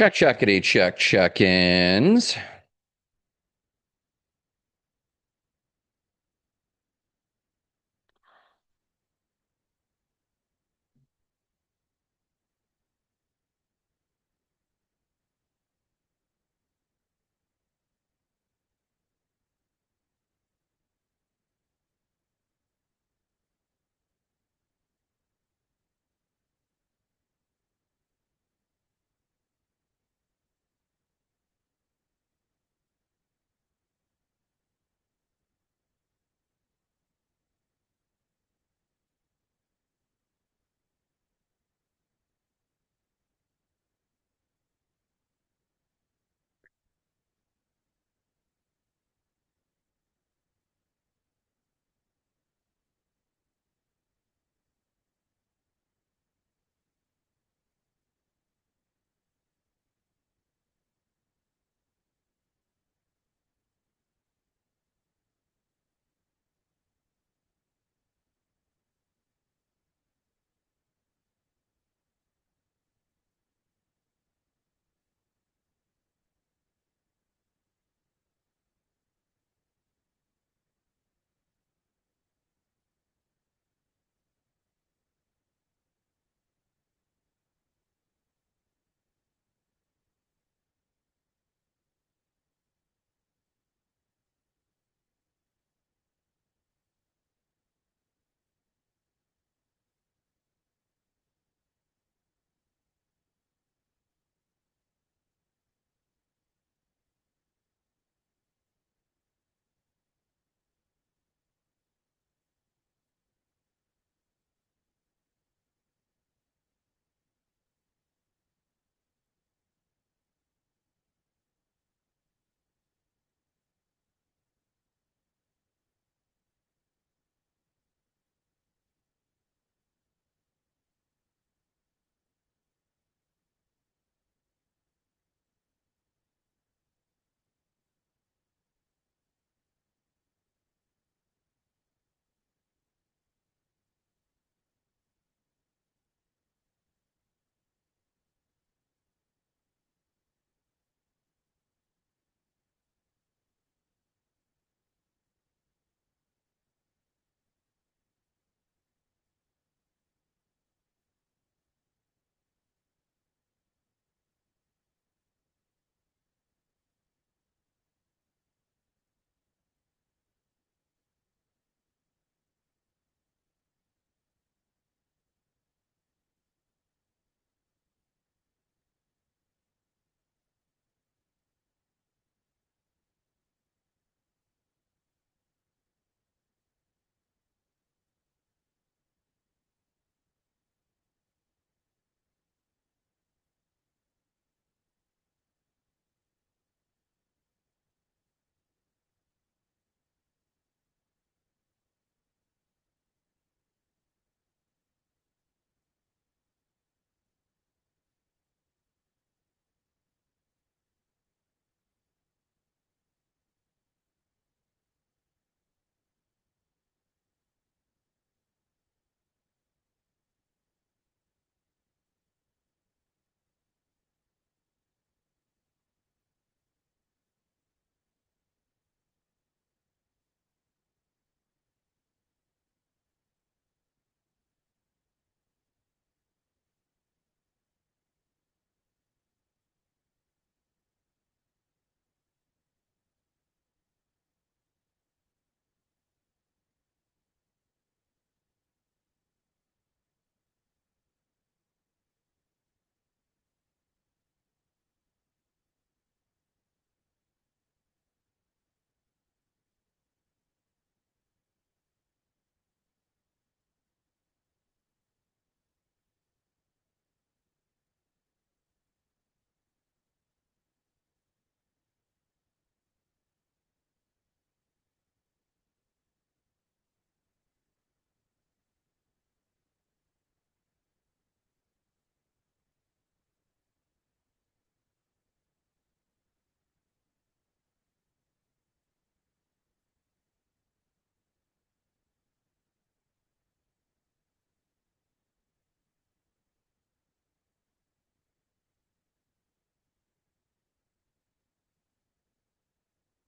Checkity check-ins.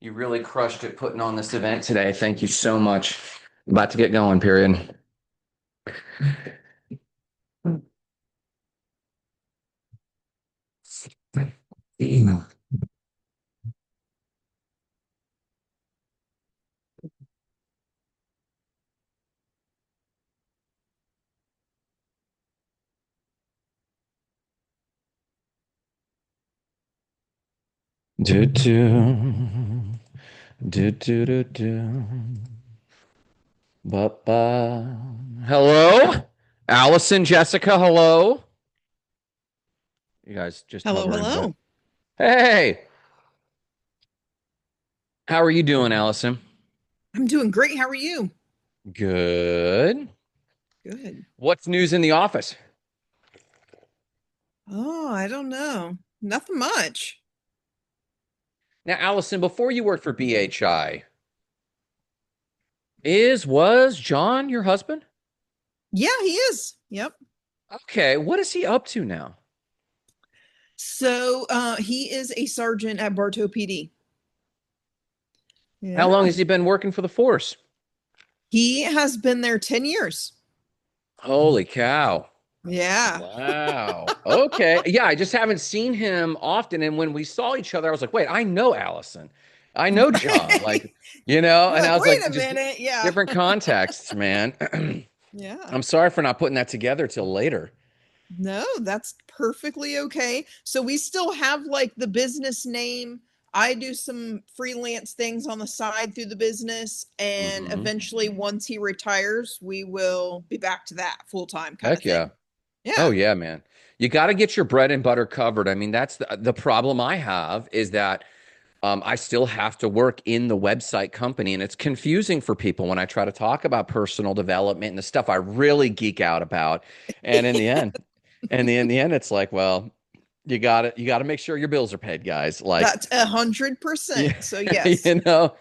You really crushed it putting on this event today. Thank you so much. About to get going, period. Do do do do do do. Ba ba. Hello, Allison, Jessica. Hello. You guys just Hello, hovering, but hello. hey, how are you doing, Allison? I'm doing great. How are you? Good. Good. What's news in the office? Oh, I don't know. Nothing much. Now, Allison, before you worked for BHI, was John your husband? Yeah, he is. Yep. Okay, what is he up to now? So, he is a sergeant at Bartow PD. How long Yeah. has he been working for the force? He has been there 10 years. Holy cow. Yeah. Wow. Okay. Yeah, I just haven't seen him often. And when we saw each other, I was like, wait, I know Allison. I know John. Right. You're And I like, was like, wait a just minute. Yeah. different contexts, man. Yeah. I'm sorry for not putting that together till later. No, that's perfectly okay. So we still have like the business name. I do some freelance things on the side through the business, and Hmm. eventually, once he retires, we will be back to that full time kind of Heck yeah. thing. Oh Yeah. yeah, man. You got to get your bread and butter covered. I mean, that's the problem I have is that I still have to work in the website company, and it's confusing for people when I try to talk about personal development and the stuff I really geek out about. And in the end, it's like, well, you got to make sure your bills are paid, guys. Like, That's 100%. yeah, So yes, you know.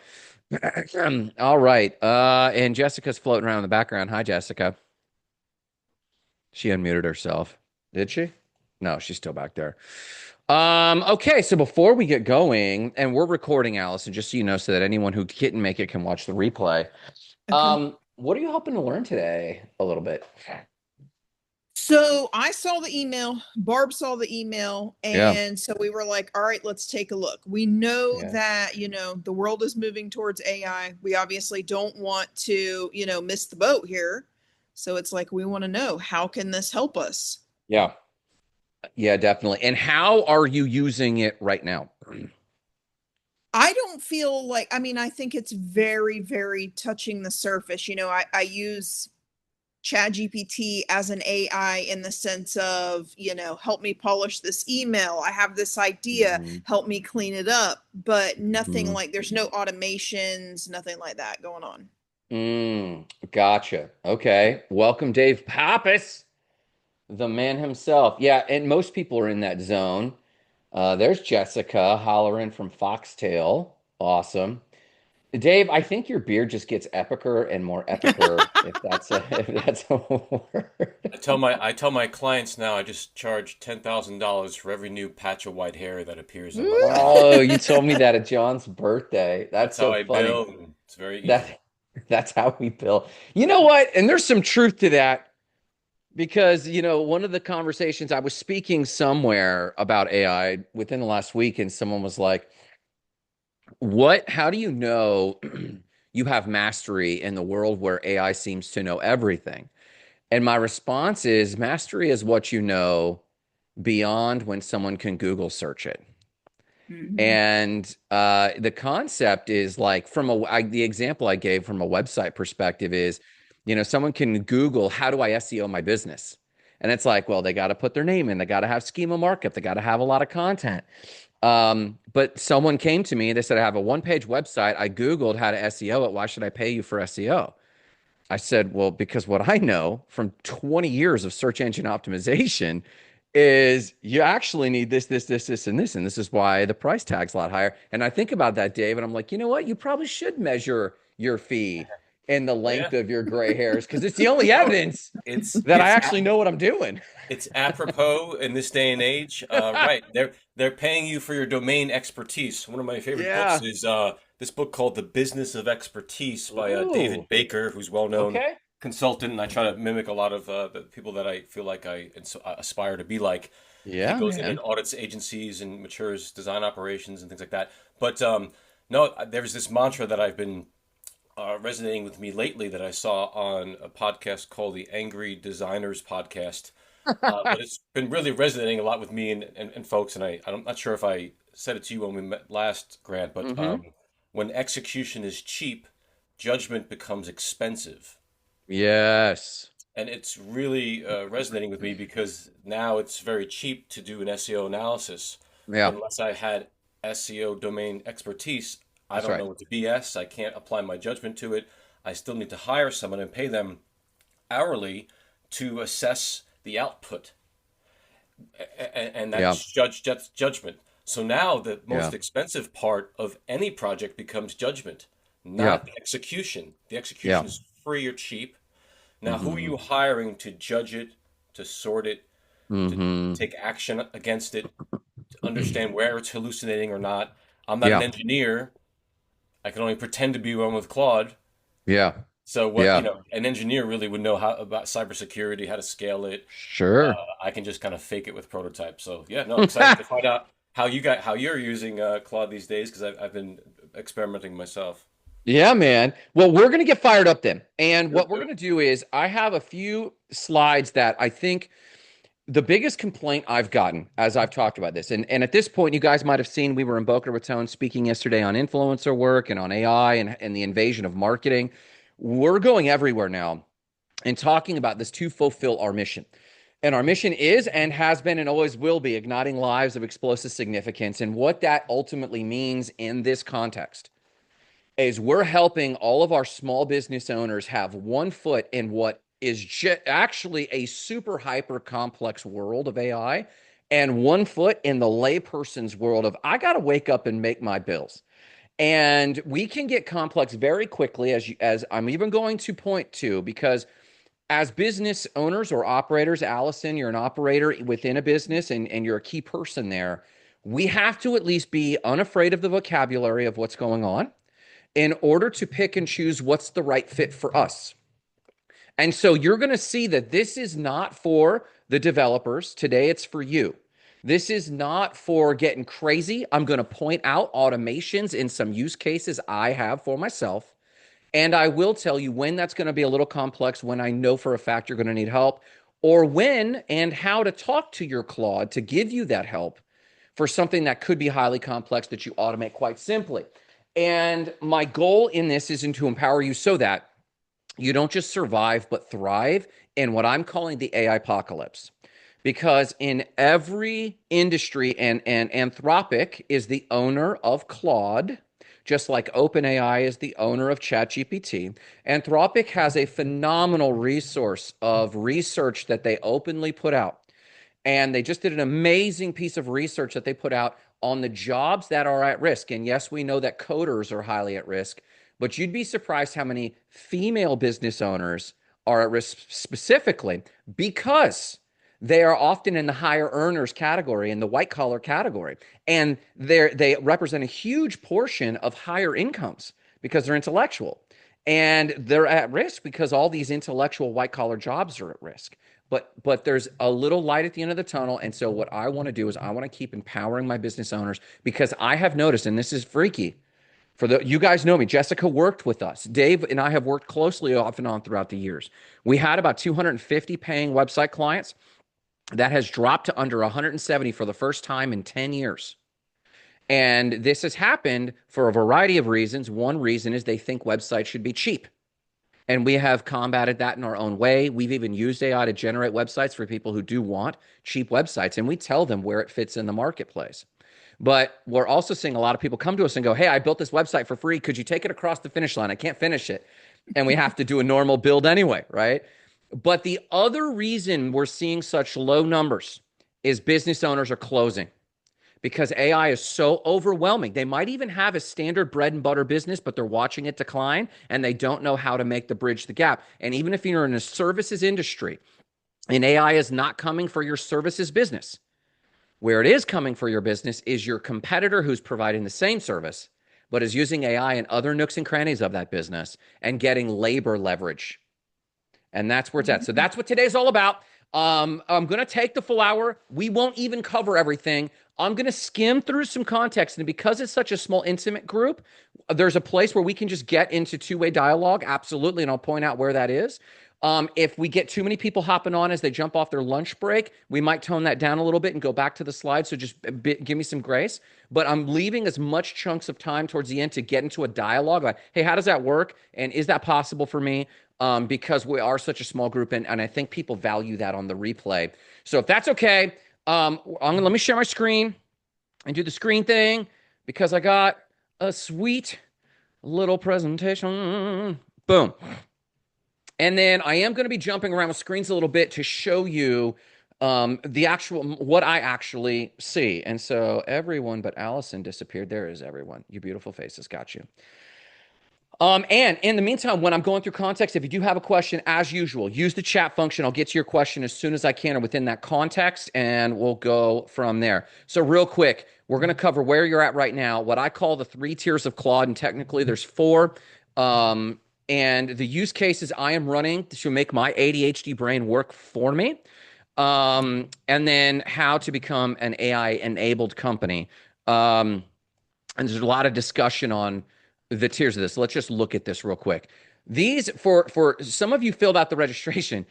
All right. And Jessica's floating around in the background. Hi, Jessica. She unmuted herself. Did she? No, she's still back there. Okay, so before we get going, and we're recording, Allison, just so you know, so that anyone who couldn't make it can watch the replay. okay. What are you hoping to learn today a little bit? So I saw the email, Barb saw the email, Yeah, and so we were like, all right, let's take a look. We know yeah. that, the world is moving towards AI. We obviously don't want to, miss the boat here. So it's like we want to know, how can this help us? Yeah. Yeah, definitely. And how are you using it right now? I don't feel like, I mean, I think it's very, very touching the surface. I use ChatGPT as an AI in the sense of, help me polish this email. I have this idea, Hmm. help me clean it up, but nothing Hmm. like there's no automations, nothing like that going on. Gotcha. Okay. Welcome, Dave Pappas, the man himself. Yeah, and most people are in that zone. There's Jessica hollering from Foxtail. Awesome. Dave, I think your beard just gets epicer and more epicer, if that's a if that's a word. I tell my clients now I just charge $10,000 for every new patch of white hair that appears in my body. Oh, you told me that at John's birthday. That's That's how so I funny. bill. And it's very easy. That that's how we bill. You know what? And there's some truth to that because, one of the conversations I was speaking somewhere about AI within the last week, and someone was like, how do you know you have mastery in the world where AI seems to know everything? And my response is mastery is what you know beyond when someone can Google search it. Mhm. And the concept is like the example I gave from a website perspective is, someone can Google, how do I SEO my business? And it's like, well, they got to put their name in, they got to have schema markup, they got to have a lot of content. But someone came to me, they said, I have a one-page website. I Googled how to SEO it. Why should I pay you for SEO? I said, well, because what I know from 20 years of search engine optimization is you actually need this, this, this, this, and this. And this is why the price tag's a lot higher. And I think about that, Dave, and I'm like, you know what? You probably should measure your fee and the Oh yeah. length of your gray hairs because it's the only evidence It's that I it's actually know what I'm doing. it's apropos in this day and age. Right. They're paying you for your domain expertise. One of my favorite books Yeah. is this book called The Business of Expertise by Ooh, David Baker, who's well known okay. consultant, and I try to mimic a lot of the people that I feel like aspire to be like. He Yeah, goes in and man. audits agencies and matures design operations and things like that. But no, there's this mantra that I've been resonating with me lately that I saw on a podcast called the Angry Designers Podcast. But it's been really resonating a lot with me and folks. And I'm not sure if I said it to you when we met last, Grant, but Mm-hmm. when execution is cheap, judgment becomes expensive. Yes. And it's really resonating with me because now it's very cheap to do an SEO analysis. Yeah, But unless I had SEO domain expertise, I that's don't right. know what to BS. I can't apply my judgment to it. I still need to hire someone and pay them hourly to assess the output. And Yeah, that's judgment. So now the yeah, most expensive part of any project becomes judgment, yeah, not the execution. The yeah. execution is free or cheap. Now, who are Mm-hmm. you hiring to judge it, to sort it, to Mm-hmm. take action against it, to understand where it's hallucinating or not? I'm not an Yeah, engineer. I can only pretend to be one with Claude. yeah, So what, yeah. an engineer really would know how about cybersecurity, how to scale it. Sure. I can just kind of fake it with prototypes. So yeah, no, excited to find out how you're using Claude these days because I've been experimenting myself. Yeah, man. Well, we're going to get fired up then. And Do it, what we're do going it. to do is I have a few slides that I think the biggest complaint I've gotten as I've talked about this, and at this point, you guys might have seen we were in Boca Raton speaking yesterday on influencer work and on AI and the invasion of marketing. We're going everywhere now and talking about this to fulfill our mission. And our mission is and has been and always will be igniting lives of explosive significance. And what that ultimately means in this context is we're helping all of our small business owners have one foot in what is actually a super hyper complex world of AI and one foot in the layperson's world of I got to wake up and make my bills. And we can get complex very quickly as I'm even going to point to because as business owners or operators, Allison, you're an operator within a business and you're a key person there. We have to at least be unafraid of the vocabulary of what's going on in order to pick and choose what's the right fit for us. And so you're going to see that this is not for the developers. Today, it's for you. This is not for getting crazy. I'm going to point out automations in some use cases I have for myself. And I will tell you when that's going to be a little complex, when I know for a fact you're going to need help, or when and how to talk to your Claude to give you that help for something that could be highly complex that you automate quite simply. And my goal in this is to empower you so that you don't just survive, but thrive in what I'm calling the AI apocalypse. Because in every industry, and Anthropic is the owner of Claude, just like OpenAI is the owner of ChatGPT. Anthropic has a phenomenal resource of research that they openly put out, and they just did an amazing piece of research that they put out on the jobs that are at risk. And yes, we know that coders are highly at risk, but you'd be surprised how many female business owners are at risk specifically because they are often in the higher earners category, in the white collar category. And they represent a huge portion of higher incomes because they're intellectual. And they're at risk because all these intellectual white collar jobs are at risk. But there's a little light at the end of the tunnel. And so what I want to do is I want to keep empowering my business owners because I have noticed, and this is freaky, for the you guys know me, Jessica worked with us. Dave and I have worked closely off and on throughout the years. We had about 250 paying website clients. That has dropped to under 170 for the first time in 10 years. And this has happened for a variety of reasons. One reason is they think websites should be cheap. And we have combated that in our own way. We've even used AI to generate websites for people who do want cheap websites, and we tell them where it fits in the marketplace. But we're also seeing a lot of people come to us and go, "Hey, I built this website for free. Could you take it across the finish line? I can't finish it." And we have to do a normal build anyway, right? But the other reason we're seeing such low numbers is business owners are closing because AI is so overwhelming. They might even have a standard bread and butter business, but they're watching it decline and they don't know how to make the bridge the gap. And even if you're in a services industry and AI is not coming for your services business, where it is coming for your business is your competitor who's providing the same service, but is using AI in other nooks and crannies of that business and getting labor leverage. And that's where it's at. So that's what today's all about. I'm going to take the full hour. We won't even cover everything. I'm going to skim through some context. And because it's such a small, intimate group, there's a place where we can just get into two-way dialogue. Absolutely. And I'll point out where that is. If we get too many people hopping on as they jump off their lunch break, we might tone that down a little bit and go back to the slides. So just give me some grace. But I'm leaving as much chunks of time towards the end to get into a dialogue. Like, hey, how does that work? And is that possible for me? Because we are such a small group, and I think people value that on the replay. So if that's okay, let me share my screen and do the screen thing because I got a sweet little presentation. Boom. And then I am going to be jumping around with screens a little bit to show you the actual, what I actually see. And so everyone but Allison disappeared. There is everyone. Your beautiful faces. Got you. And in the meantime, when I'm going through context, if you do have a question, as usual, use the chat function. I'll get to your question as soon as I can or within that context, and we'll go from there. So real quick, we're going to cover where you're at right now, what I call the 3 tiers of Claude, and technically there's 4. And the use cases I am running to make my ADHD brain work for me. And then how to become an AI-enabled company. And there's a lot of discussion on the tiers of this. Let's just look at this real quick. These, for some of you filled out the registration,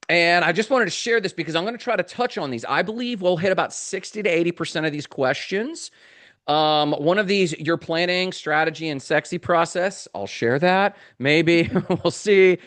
and I just wanted to share this because I'm going to try to touch on these. I believe we'll hit about 60 to 80% of these questions. One of these, your planning, strategy, and sexy process. I'll share that. Maybe we'll see.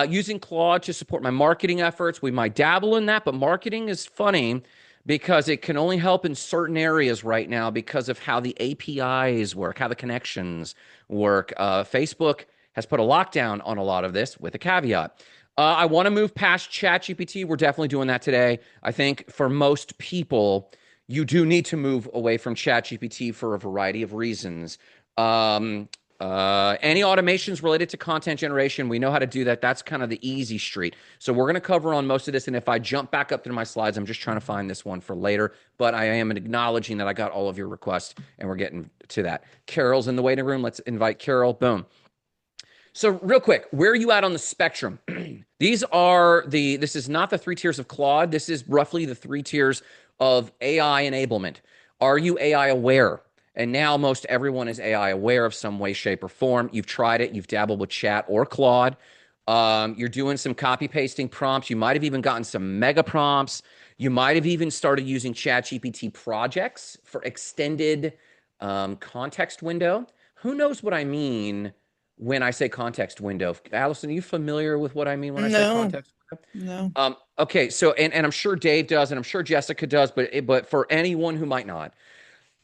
Using Claude to support my marketing efforts. We might dabble in that, but marketing is funny because it can only help in certain areas right now because of how the APIs work, how the connections work. Facebook has put a lockdown on a lot of this with a caveat. I want to move past ChatGPT. We're definitely doing that today. I think for most people, you do need to move away from ChatGPT for a variety of reasons. Any automations related to content generation, we know how to do that. That's kind of the easy street. So we're going to cover on most of this. And if I jump back up to my slides, I'm just trying to find this one for later. But I am acknowledging that I got all of your requests and we're getting to that. Carol's in the waiting room. Let's invite Carol. Boom. So real quick, where are you at on the spectrum? This is not the 3 tiers of Claude. This is roughly the 3 tiers of AI enablement. Are you AI aware? And now most everyone is AI aware of some way, shape, or form. You've tried it. You've dabbled with chat or Claude. You're doing some copy pasting prompts. You might have even gotten some mega prompts. You might have even started using ChatGPT projects for extended context window. Who knows what I mean when I say context window? Allison, are you familiar with what I mean when I say context window? No. Okay, so and I'm sure Dave does, and I'm sure Jessica does, but for anyone who might not,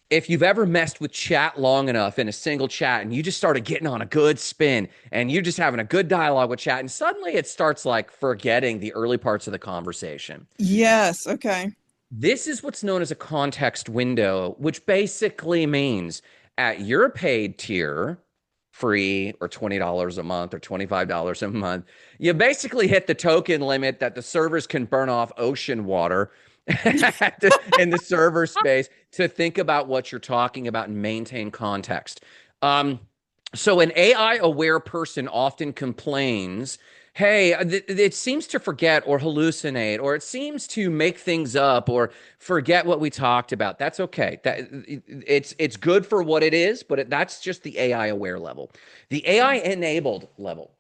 if you've ever messed with chat long enough in a single chat and you just started getting on a good spin and you're just having a good dialogue with chat and suddenly it starts like forgetting the early parts of the conversation. Yes. Okay. This is what's known as a context window, which basically means at your paid tier, free or $20 a month or $25 a month, you basically hit the token limit that the servers can burn off ocean water in the server space to think about what you're talking about and maintain context. So an AI aware person often complains, hey, it seems to forget or hallucinate, or it seems to make things up or forget what we talked about. That's okay. It's good for what it is, but that's just the AI aware level. The AI enabled level.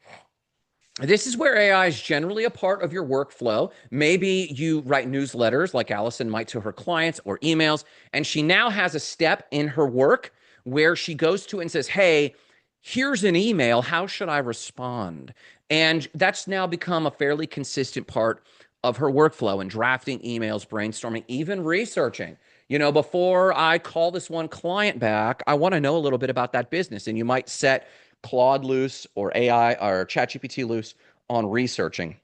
This is where AI is generally a part of your workflow. Maybe you write newsletters like Allison might to her clients or emails, and she now has a step in her work where she goes to and says, hey, here's an email. How should I respond? And that's now become a fairly consistent part of her workflow and drafting emails, brainstorming, even researching. You know, before I call this one client back, I want to know a little bit about that business. And you might set Claude loose or AI or ChatGPT loose on researching.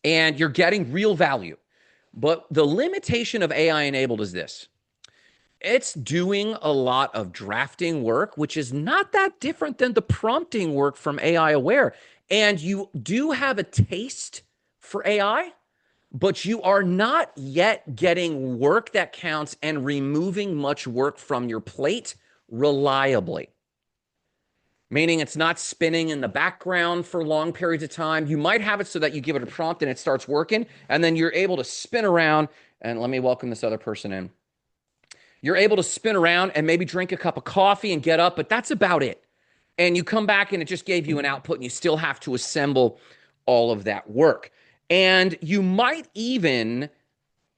And you're getting real value. But the limitation of AI enabled is this. It's doing a lot of drafting work, which is not that different than the prompting work from AI aware. And you do have a taste for AI, but you are not yet getting work that counts and removing much work from your plate reliably. meaning it's not spinning in the background for long periods of time. You might have it so that you give it a prompt and it starts working, and then you're able to spin around. And let me welcome this other person in. You're able to spin around and maybe drink a cup of coffee and get up, but that's about it. And you come back and it just gave you an output, and you still have to assemble all of that work. And you might even,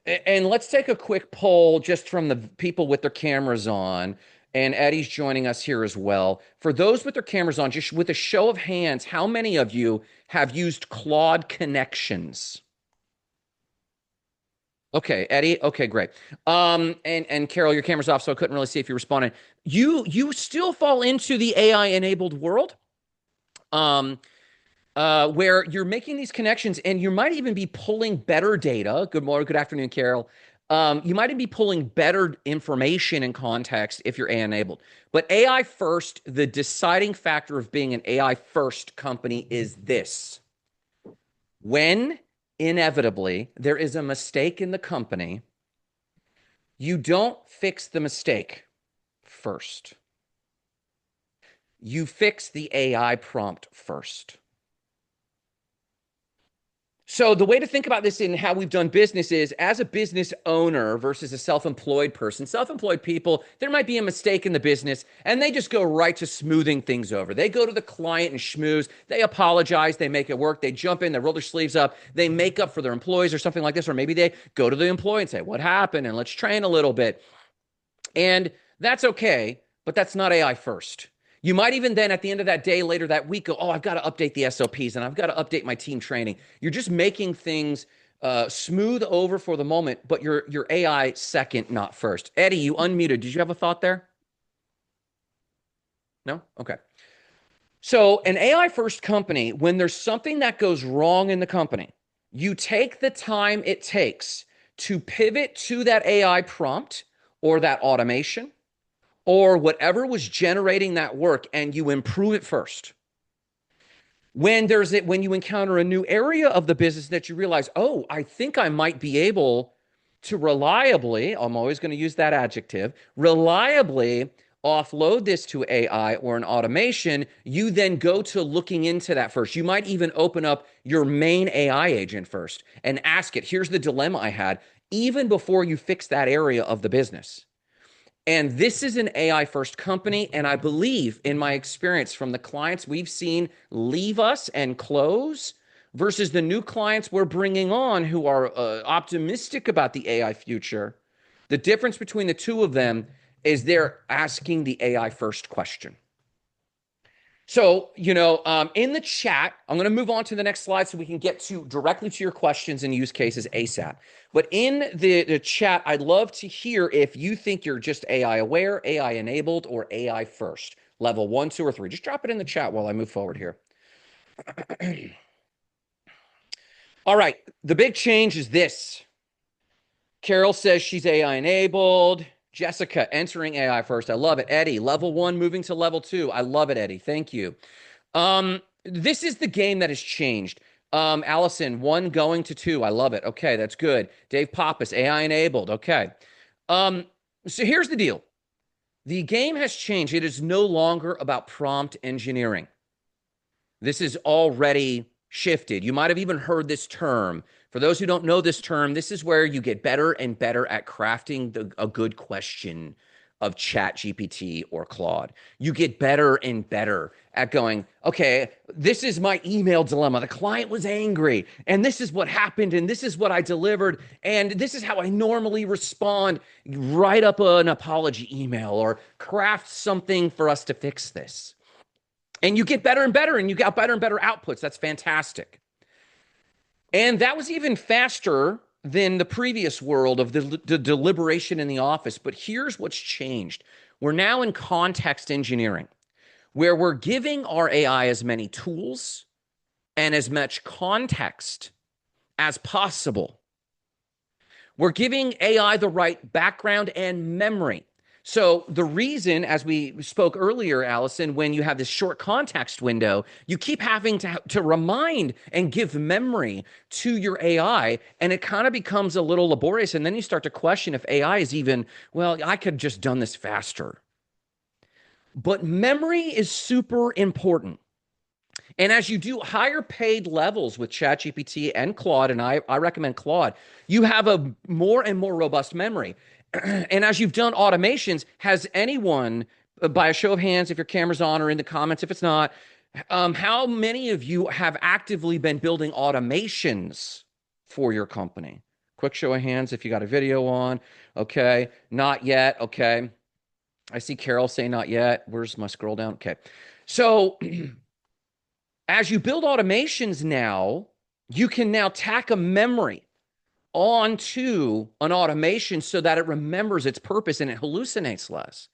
and let's take a quick poll just from the people with their cameras on. And Eddie's joining us here as well. For those with their cameras on, just with a show of hands, how many of you have used Claude Connections? Okay, Eddie. Okay, great. And Carol, your camera's off, so I couldn't really see if you responded. You still fall into the AI enabled world, um, where you're making these connections, and you might even be pulling better data. Good morning, good afternoon, Carol. You might even be pulling better information and context if you're AI enabled. But AI first, the deciding factor of being an AI first company is this: when inevitably there is a mistake in the company, you don't fix the mistake first. You fix the AI prompt first. So the way to think about this in how we've done business is, as a business owner versus a self-employed person. Self-employed people, there might be a mistake in the business and they just go right to smoothing things over. They go to the client and schmooze. They apologize. They make it work. They jump in. They roll their sleeves up. They make up for their employees or something like this. Or maybe they go to the employee and say, what happened? And let's train a little bit. And that's okay, but that's not AI first. You might even then at the end of that day, later that week, go, oh, I've got to update the SOPs and I've got to update my team training. You're just making things smooth over for the moment, but your AI second, not first. Eddie, you unmuted. Did you have a thought there? No? Okay. So an AI first company, when there's something that goes wrong in the company, you take the time it takes to pivot to that AI prompt or that automation or whatever was generating that work, and you improve it first. When you encounter a new area of the business that you realize, oh, I think I might be able to reliably, I'm always going to use that adjective, reliably offload this to AI or an automation, you then go to looking into that first. You might even open up your main AI agent first and ask it, here's the dilemma I had, even before you fix that area of the business. And this is an AI first company. And I believe, in my experience from the clients we've seen leave us and close versus the new clients we're bringing on who are optimistic about the AI future, the difference between the two of them is they're asking the AI first question. So, in the chat, I'm going to move on to the next slide so we can get directly to your questions and use cases ASAP. But in the chat, I'd love to hear if you think you're just AI aware, AI enabled, or AI first, level 1, 2, or 3. Just drop it in the chat while I move forward here. All right, the big change is this. Carol says she's AI enabled. Jessica entering AI first. I love it. Eddie, level 1 moving to level 2. I love it, Eddie. Thank you. This is the game that has changed. Allison, 1 going to 2. I love it. Okay, that's good. Dave Pappas, AI enabled. Okay. So here's the deal. The game has changed. It is no longer about prompt engineering. This is already shifted. You might have even heard this term. For those who don't know this term, this is where you get better and better at crafting a good question of ChatGPT or Claude. You get better and better at going, okay, this is my email dilemma. The client was angry, and this is what happened, and this is what I delivered, and this is how I normally respond. Write up an apology email or craft something for us to fix this. And you get better and better, and you got better and better outputs. That's fantastic. And that was even faster than the previous world of the deliberation in the office. But here's what's changed. We're now in context engineering, where we're giving our AI as many tools and as much context as possible. We're giving AI the right background and memory. So the reason, as we spoke earlier, Allison, when you have this short context window, you keep having to remind and give memory to your AI, and it kind of becomes a little laborious. And then you start to question if AI is even, well, I could have just done this faster. But memory is super important. And as you do higher paid levels with ChatGPT and Claude, and I recommend Claude, you have a more and more robust memory. And as you've done automations, has anyone, by a show of hands, if your camera's on or in the comments, if it's not, how many of you have actively been building automations for your company? Quick show of hands if you got a video on. Okay. Not yet. Okay. I see Carol say not yet. Where's my scroll down? Okay. So as you build automations now, you can now tack a memory onto an automation so that it remembers its purpose and it hallucinates less.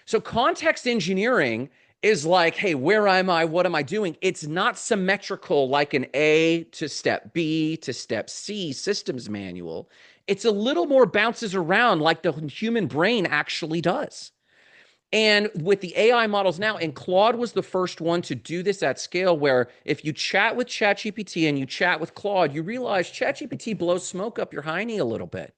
So context engineering is like, hey, where am I? What am I doing? It's not symmetrical like an A to step B to step C systems manual. It's a little more bounces around like the human brain actually does. And with the AI models now, and Claude was the first one to do this at scale, where if you chat with ChatGPT and you chat with Claude, you realize ChatGPT blows smoke up your hiney a little bit.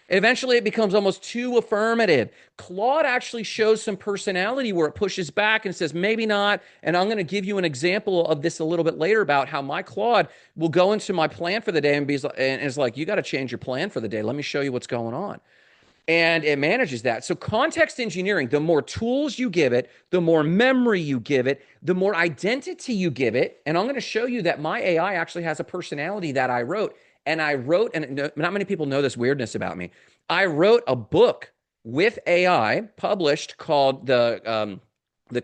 Eventually, it becomes almost too affirmative. Claude actually shows some personality where it pushes back and says, maybe not. And I'm going to give you an example of this a little bit later about how my Claude will go into my plan for the day and is like, you got to change your plan for the day. Let me show you what's going on. And it manages that. So context engineering, the more tools you give it, the more memory you give it, the more identity you give it. And I'm going to show you that my AI actually has a personality that I wrote. And not many people know this weirdness about me. I wrote a book with AI published called the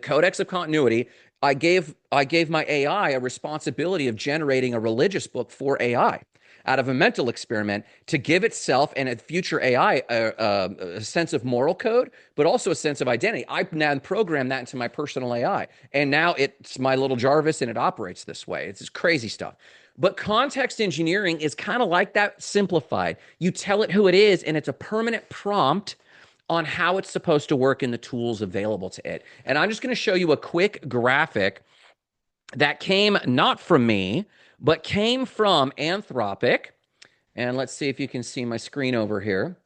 Codex of Continuity. I gave my AI a responsibility of generating a religious book for AI out of a mental experiment to give itself and a future AI a sense of moral code, but also a sense of identity. I now program that into my personal AI. And now it's my little Jarvis and it operates this way. It's just crazy stuff. But context engineering is kind of like that simplified. You tell it who it is, and it's a permanent prompt on how it's supposed to work in the tools available to it. And I'm just going to show you a quick graphic that came not from me, but came from Anthropic. And let's see if you can see my screen over here.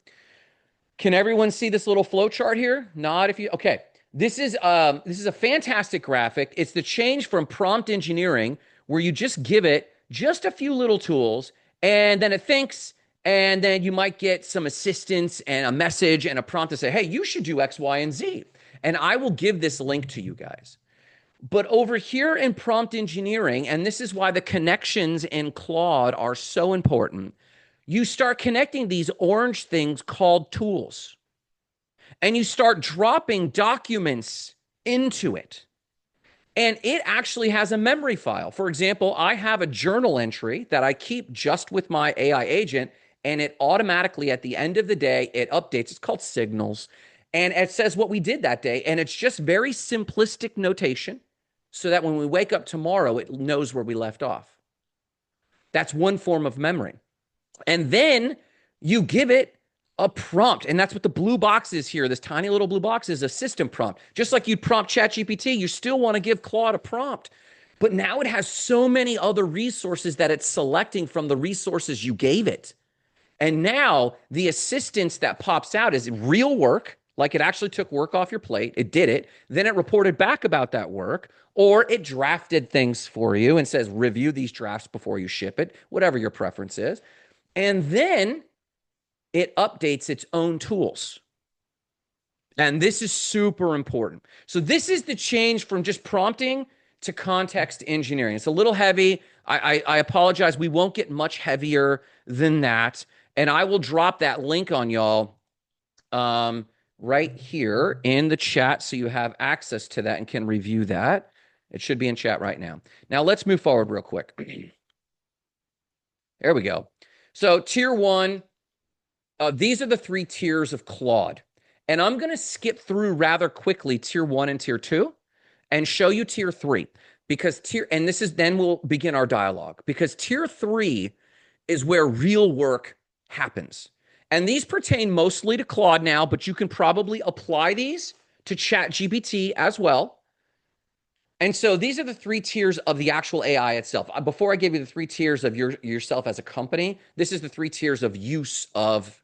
Can everyone see this little flow chart here? Nod if you, okay. This is a fantastic graphic. It's the change from prompt engineering where you just give it just a few little tools and then it thinks, and then you might get some assistance and a message and a prompt to say, hey, you should do X, Y, and Z. And I will give this link to you guys. But over here in prompt engineering, and this is why the connections in Claude are so important, you start connecting these orange things called tools. And you start dropping documents into it. And it actually has a memory file. For example, I have a journal entry that I keep just with my AI agent, and it automatically, at the end of the day, it updates. It's called signals. And it says what we did that day. And it's just very simplistic notation so that when we wake up tomorrow, it knows where we left off. That's one form of memory. And then you give it a prompt. And that's what the blue box is here. This tiny little blue box is a system prompt. Just like you'd prompt ChatGPT, you still want to give Claude a prompt. But now it has so many other resources that it's selecting from the resources you gave it. And now the assistance that pops out is real work, like it actually took work off your plate. It did it. Then it reported back about that work, or it drafted things for you and says, review these drafts before you ship it, whatever your preference is. And then it updates its own tools. And this is super important. So this is the change from just prompting to context engineering. It's a little heavy. I apologize. We won't get much heavier than that. And I will drop that link on y'all right here in the chat so you have access to that and can review that. It should be in chat right now. Now let's move forward real quick. There we go. So tier one, these are the 3 tiers of Claude. And I'm going to skip through rather quickly tier 1 and tier 2 and show you tier 3 because then we'll begin our dialogue because tier 3 is where real work happens. And these pertain mostly to Claude now, but you can probably apply these to ChatGPT as well. And so these are the 3 tiers of the actual AI itself. Before I give you the 3 tiers of yourself as a company, this is the 3 tiers of use of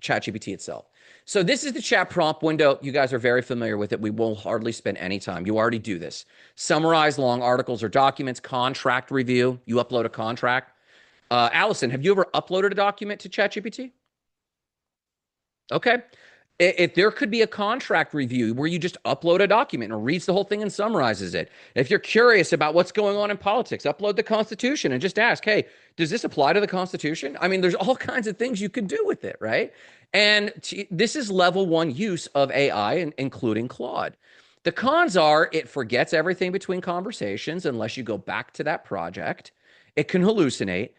ChatGPT itself. So this is the chat prompt window. You guys are very familiar with it. We won't hardly spend any time. You already do this. Summarize long articles or documents, contract review. You upload a contract. Allison, have you ever uploaded a document to ChatGPT? Okay. If there could be a contract review where you just upload a document and reads the whole thing and summarizes it. If you're curious about what's going on in politics, upload the Constitution and just ask, hey, does this apply to the Constitution? I mean, there's all kinds of things you could do with it, right? And this is level one use of AI, including Claude. The cons are it forgets everything between conversations unless you go back to that project. It can hallucinate.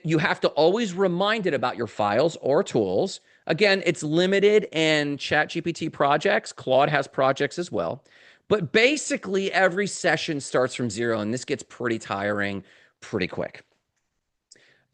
You have to always remind it about your files or tools. Again, it's limited in ChatGPT projects. Claude has projects as well. But basically, every session starts from zero, and this gets pretty tiring pretty quick.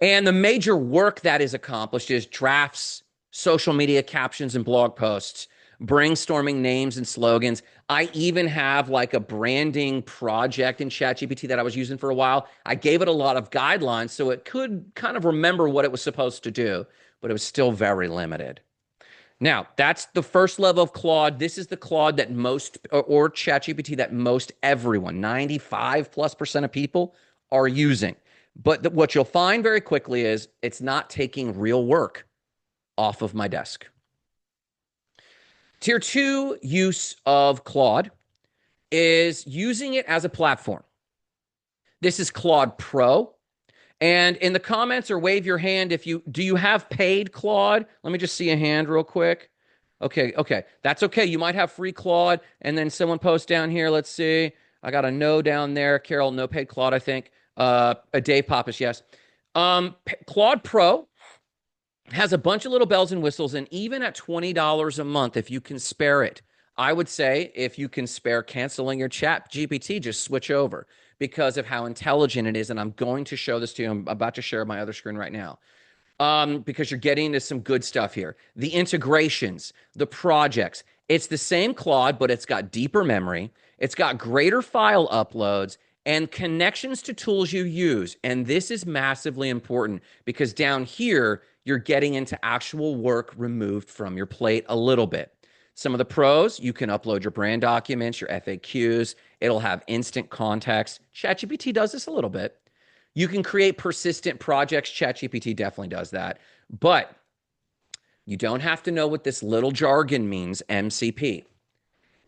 And the major work that is accomplished is drafts, social media captions, and blog posts, brainstorming names and slogans. I even have like a branding project in ChatGPT that I was using for a while. I gave it a lot of guidelines so it could kind of remember what it was supposed to do, but it was still very limited. Now, that's the first level of Claude. This is the Claude that most, or ChatGPT that most everyone, 95+% of people are using. But what you'll find very quickly is it's not taking real work off of my desk. Tier 2 use of Claude is using it as a platform. This is Claude Pro. And in the comments or wave your hand if do you have paid Claude? Let me just see a hand real quick. Okay. That's okay. You might have free Claude. And then someone posts down here. Let's see. I got a no down there. Carol, no paid Claude, I think. A Dave Pappas, yes. Claude Pro has a bunch of little bells and whistles, and even at $20 a month, if you can spare it, I would say if you can spare canceling your chat GPT, just switch over because of how intelligent it is. And I'm going to show this to you. I'm about to share my other screen right now. Because you're getting into some good stuff here. The integrations, the projects. It's the same Claude, but it's got deeper memory. It's got greater file uploads and connections to tools you use. And this is massively important because down here, you're getting into actual work removed from your plate a little bit. Some of the pros, you can upload your brand documents, your FAQs. It'll have instant context. ChatGPT does this a little bit. You can create persistent projects. ChatGPT definitely does that. But you don't have to know what this little jargon means, MCP.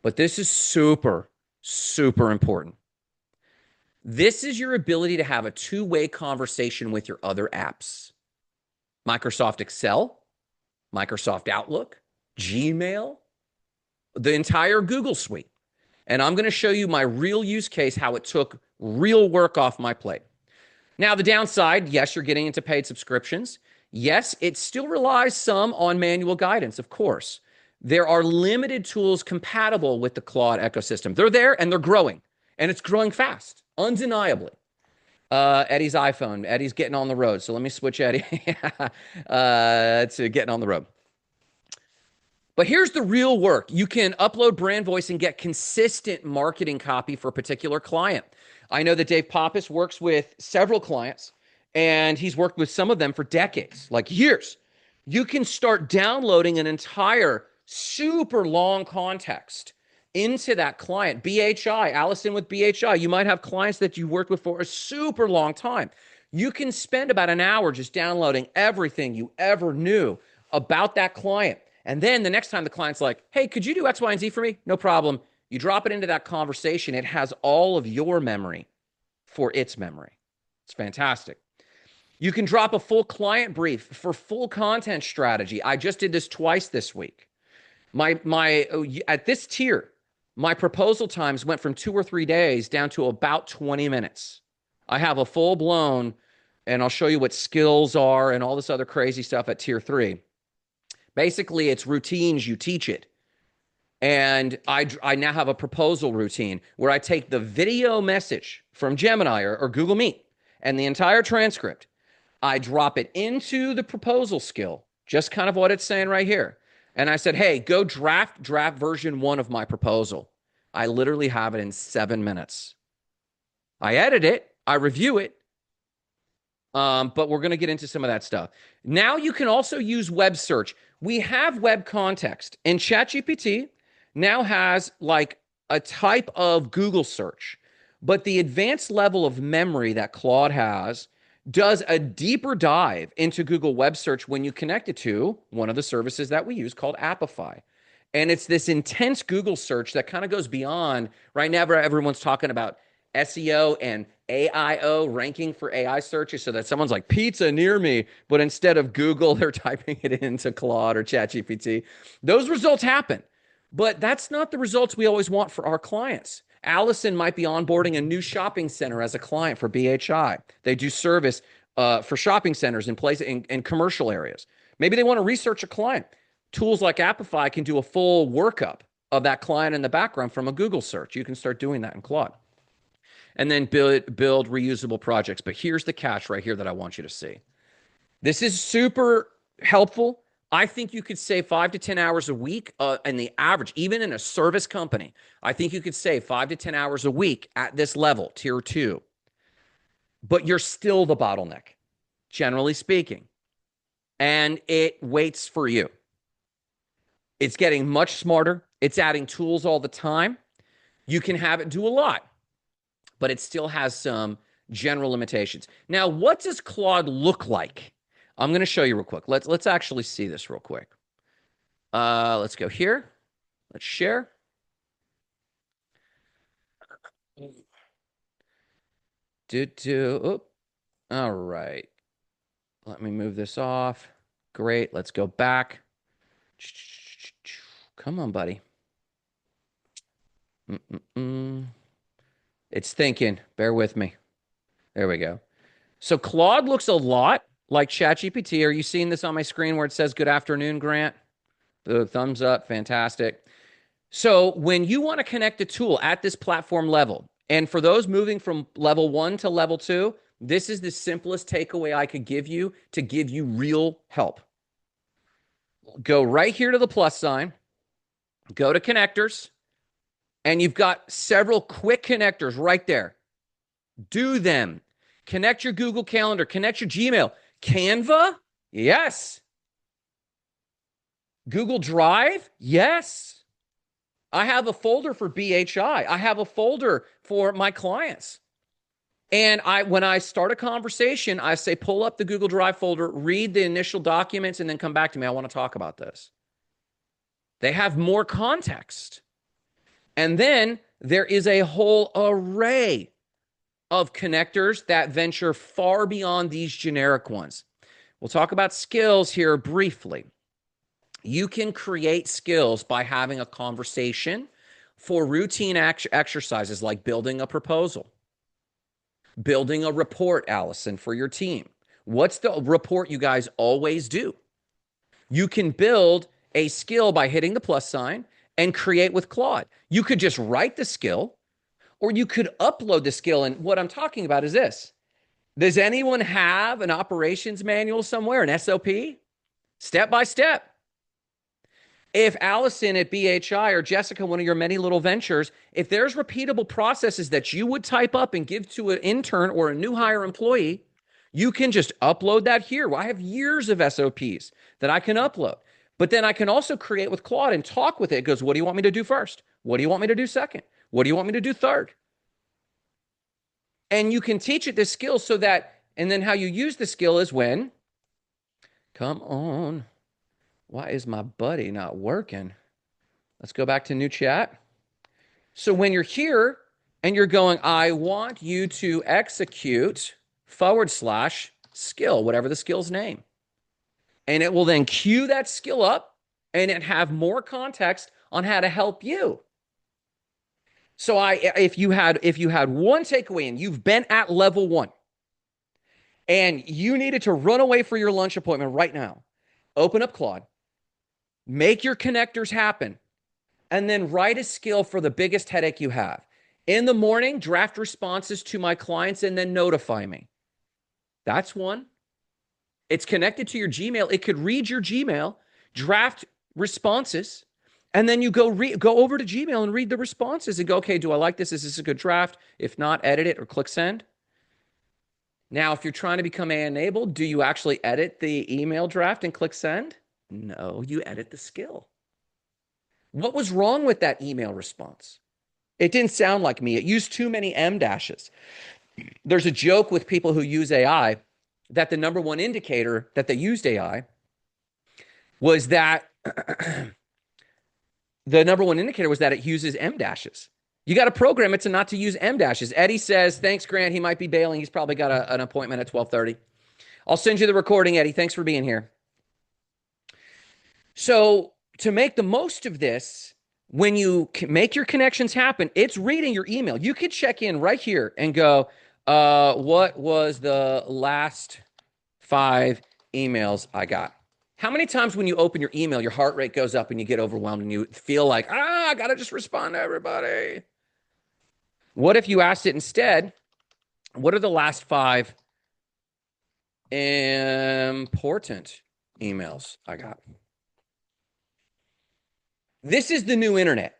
But this is super, super important. This is your ability to have a two-way conversation with your other apps. Microsoft Excel, Microsoft Outlook, Gmail, the entire Google suite. And I'm going to show you my real use case, how it took real work off my plate. Now, the downside, yes, you're getting into paid subscriptions. Yes, it still relies some on manual guidance, of course. There are limited tools compatible with the Claude ecosystem. They're there and they're growing, and it's growing fast, undeniably. Eddie's iPhone. Eddie's getting on the road. So let me switch Eddie to getting on the road. But here's the real work. You can upload brand voice and get consistent marketing copy for a particular client. I know that Dave Pappas works with several clients, and he's worked with some of them for decades, like years. You can start downloading an entire super long context into that client. BHI, Allison with BHI. You might have clients that you worked with for a super long time. You can spend about an hour just downloading everything you ever knew about that client. And then the next time the client's like, hey, could you do X, Y, and Z for me? No problem. You drop it into that conversation. It has all of your memory for its memory. It's fantastic. You can drop a full client brief for full content strategy. I just did this twice this week. At this tier, my proposal times went from 2 or 3 days down to about 20 minutes. I have a full blown, and I'll show you what skills are and all this other crazy stuff at tier 3. Basically, it's routines, you teach it. And I now have a proposal routine where I take the video message from Gemini or Google Meet and the entire transcript. I drop it into the proposal skill, just kind of what it's saying right here. And I said, hey, go draft version 1 of my proposal. I literally have it in 7 minutes. I edit it, I review it, But we're going to get into some of that stuff. Now you can also use web search. We have web context, and ChatGPT now has like a type of Google search, but the advanced level of memory that Claude has does a deeper dive into Google web search when you connect it to one of the services that we use called Appify. And it's this intense Google search that kind of goes beyond right now. Everyone's talking about SEO and AIO, ranking for AI searches, so that someone's like pizza near me, but instead of Google, they're typing it into Claude or ChatGPT. Those results happen, but that's not the results we always want for our clients. Allison might be onboarding a new shopping center as a client for BHI. They do service for shopping centers in commercial areas. Maybe they want to research a client. Tools like Appify can do a full workup of that client in the background from a Google search. You can start doing that in Claude. And then build reusable projects. But here's the catch right here that I want you to see. This is super helpful. I think you could save 5 to 10 hours a week in the average, even in a service company. I think you could save 5 to 10 hours a week at this level, tier 2. But you're still the bottleneck, generally speaking. And it waits for you. It's getting much smarter. It's adding tools all the time. You can have it do a lot, but it still has some general limitations. Now, what does Claude look like? I'm going to show you real quick. Let's actually see this real quick. Let's go here. Let's share. All right. Let me move this off. Great. Let's go back. Come on, buddy. It's thinking. Bear with me. There we go. So Claude looks a lot like ChatGPT. Are you seeing this on my screen where it says good afternoon, Grant? The thumbs up. Fantastic. So when you want to connect a tool at this platform level, and for those moving from level 1 to level 2, this is the simplest takeaway I could give you to give you real help. Go right here to the plus sign. Go to connectors. And you've got several quick connectors right there. Do them. Connect your Google Calendar. Connect your Gmail. Canva? Yes. Google Drive? Yes. I have a folder for BHI. I have a folder for my clients. And when I start a conversation, I say, pull up the Google Drive folder, read the initial documents, and then come back to me. I want to talk about this. They have more context. And then there is a whole array of connectors that venture far beyond these generic ones. We'll talk about skills here briefly. You can create skills by having a conversation for routine exercises like building a proposal, building a report, Allison, for your team. What's the report you guys always do? You can build a skill by hitting the plus sign and create with Claude. You could just write the skill, or you could upload the skill. And what I'm talking about is this. Does anyone have an operations manual somewhere, an SOP? Step by step. If Allison at BHI or Jessica, one of your many little ventures, if there's repeatable processes that you would type up and give to an intern or a new hire employee, you can just upload that here. Well, I have years of SOPs that I can upload. But then I can also create with Claude and talk with it. It goes, what do you want me to do first? What do you want me to do second? What do you want me to do third? And you can teach it this skill so that, and then how you use the skill is when, come on, why is my buddy not working? Let's go back to new chat. So when you're here and you're going, I want you to execute / skill, whatever the skill's name. And it will then queue that skill up and it have more context on how to help you. So if you had one takeaway and you've been at level 1 and you needed to run away for your lunch appointment right now, open up Claude, make your connectors happen, and then write a skill for the biggest headache you have. In the morning, draft responses to my clients and then notify me. That's one. It's connected to your Gmail. It could read your Gmail, draft responses, and then you go over to Gmail and read the responses and go, okay, do I like this? Is this a good draft? If not, edit it or click send. Now, if you're trying to become AI enabled, do you actually edit the email draft and click send? No, you edit the skill. What was wrong with that email response? It didn't sound like me. It used too many M dashes. There's a joke with people who use AI that the number one indicator that they used AI was that the number one indicator was that it uses M dashes. You got to program it to not to use M dashes. Eddie says, thanks, Grant. He might be bailing. He's probably got an appointment at 12:30. I'll send you the recording, Eddie. Thanks for being here. So to make the most of this, when you make your connections happen, it's reading your email. You could check in right here and go, what was the last 5 emails I got? How many times when you open your email, your heart rate goes up and you get overwhelmed and you feel like, I got to just respond to everybody? What if you asked it instead, what are the last 5 important emails I got? This is the new internet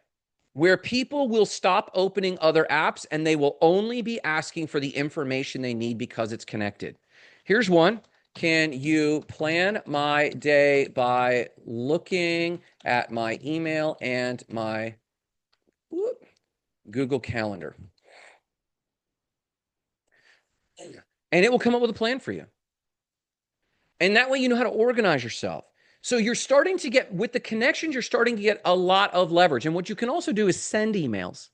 where people will stop opening other apps and they will only be asking for the information they need because it's connected. Here's one. Can you plan my day by looking at my email and my Google Calendar? And it will come up with a plan for you. And that way you know how to organize yourself. So you're starting to get, with the connections, you're starting to get a lot of leverage. And what you can also do is send emails.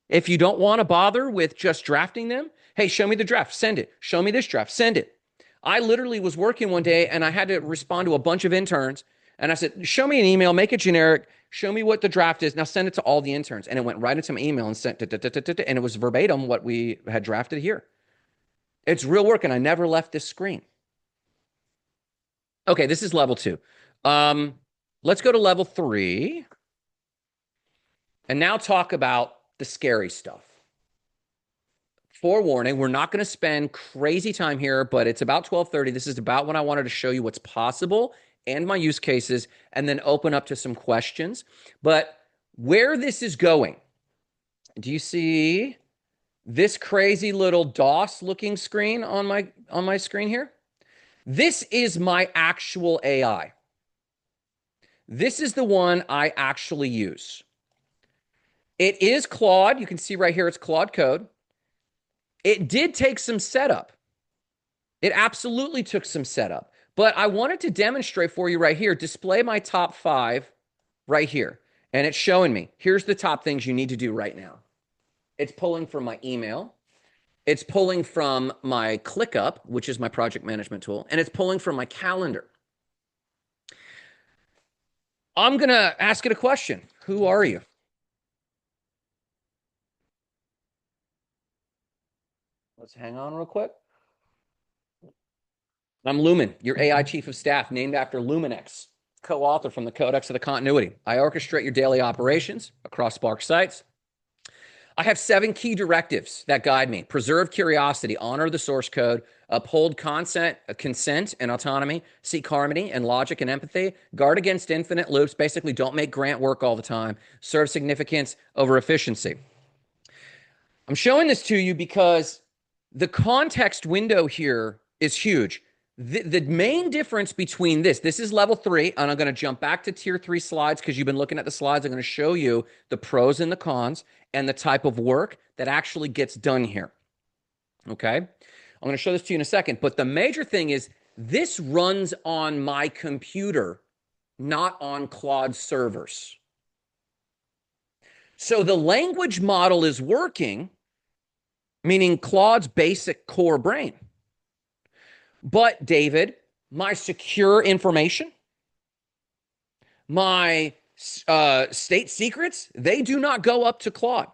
If you don't want to bother with just drafting them, hey, show me the draft, send it. Show me this draft, send it. I literally was working one day and I had to respond to a bunch of interns. And I said, show me an email, make it generic, show me what the draft is. Now send it to all the interns. And it went right into my email and sent it, and it was verbatim what we had drafted here. It's real work, and I never left this screen. Okay, this is level 2. Let's go to level 3 and now talk about the scary stuff. Forewarning, we're not going to spend crazy time here, but it's about 12:30. This is about when I wanted to show you what's possible and my use cases, and then open up to some questions. But where this is going, do you see this crazy little DOS-looking screen on my screen here? This is my actual AI. This is the one I actually use. It is Claude. You can see right here, it's Claude code. It did take some setup. It absolutely took some setup. But I wanted to demonstrate for you right here, display my top 5 right here. And it's showing me, here's the top things you need to do right now. It's pulling from my email. It's pulling from my ClickUp, which is my project management tool. And it's pulling from my calendar. I'm going to ask it a question. Who are you? Let's hang on real quick. I'm Lumen, your AI chief of staff, named after Luminex, co-author from the Codex of the Continuity. I orchestrate your daily operations across Spark sites. I have 7 key directives that guide me. Preserve curiosity, honor the source code, uphold consent and autonomy, seek harmony and logic and empathy, guard against infinite loops, basically don't make Grant work all the time, serve significance over efficiency. I'm showing this to you because the context window here is huge. The main difference between this is level 3, and I'm going to jump back to tier 3 slides because you've been looking at the slides. I'm going to show you the pros and the cons and the type of work that actually gets done here. Okay? I'm going to show this to you in a second, but the major thing is this runs on my computer, not on Claude servers. So the language model is working, meaning Claude's basic core brain. But David, my secure information, my state secrets, they do not go up to Claude.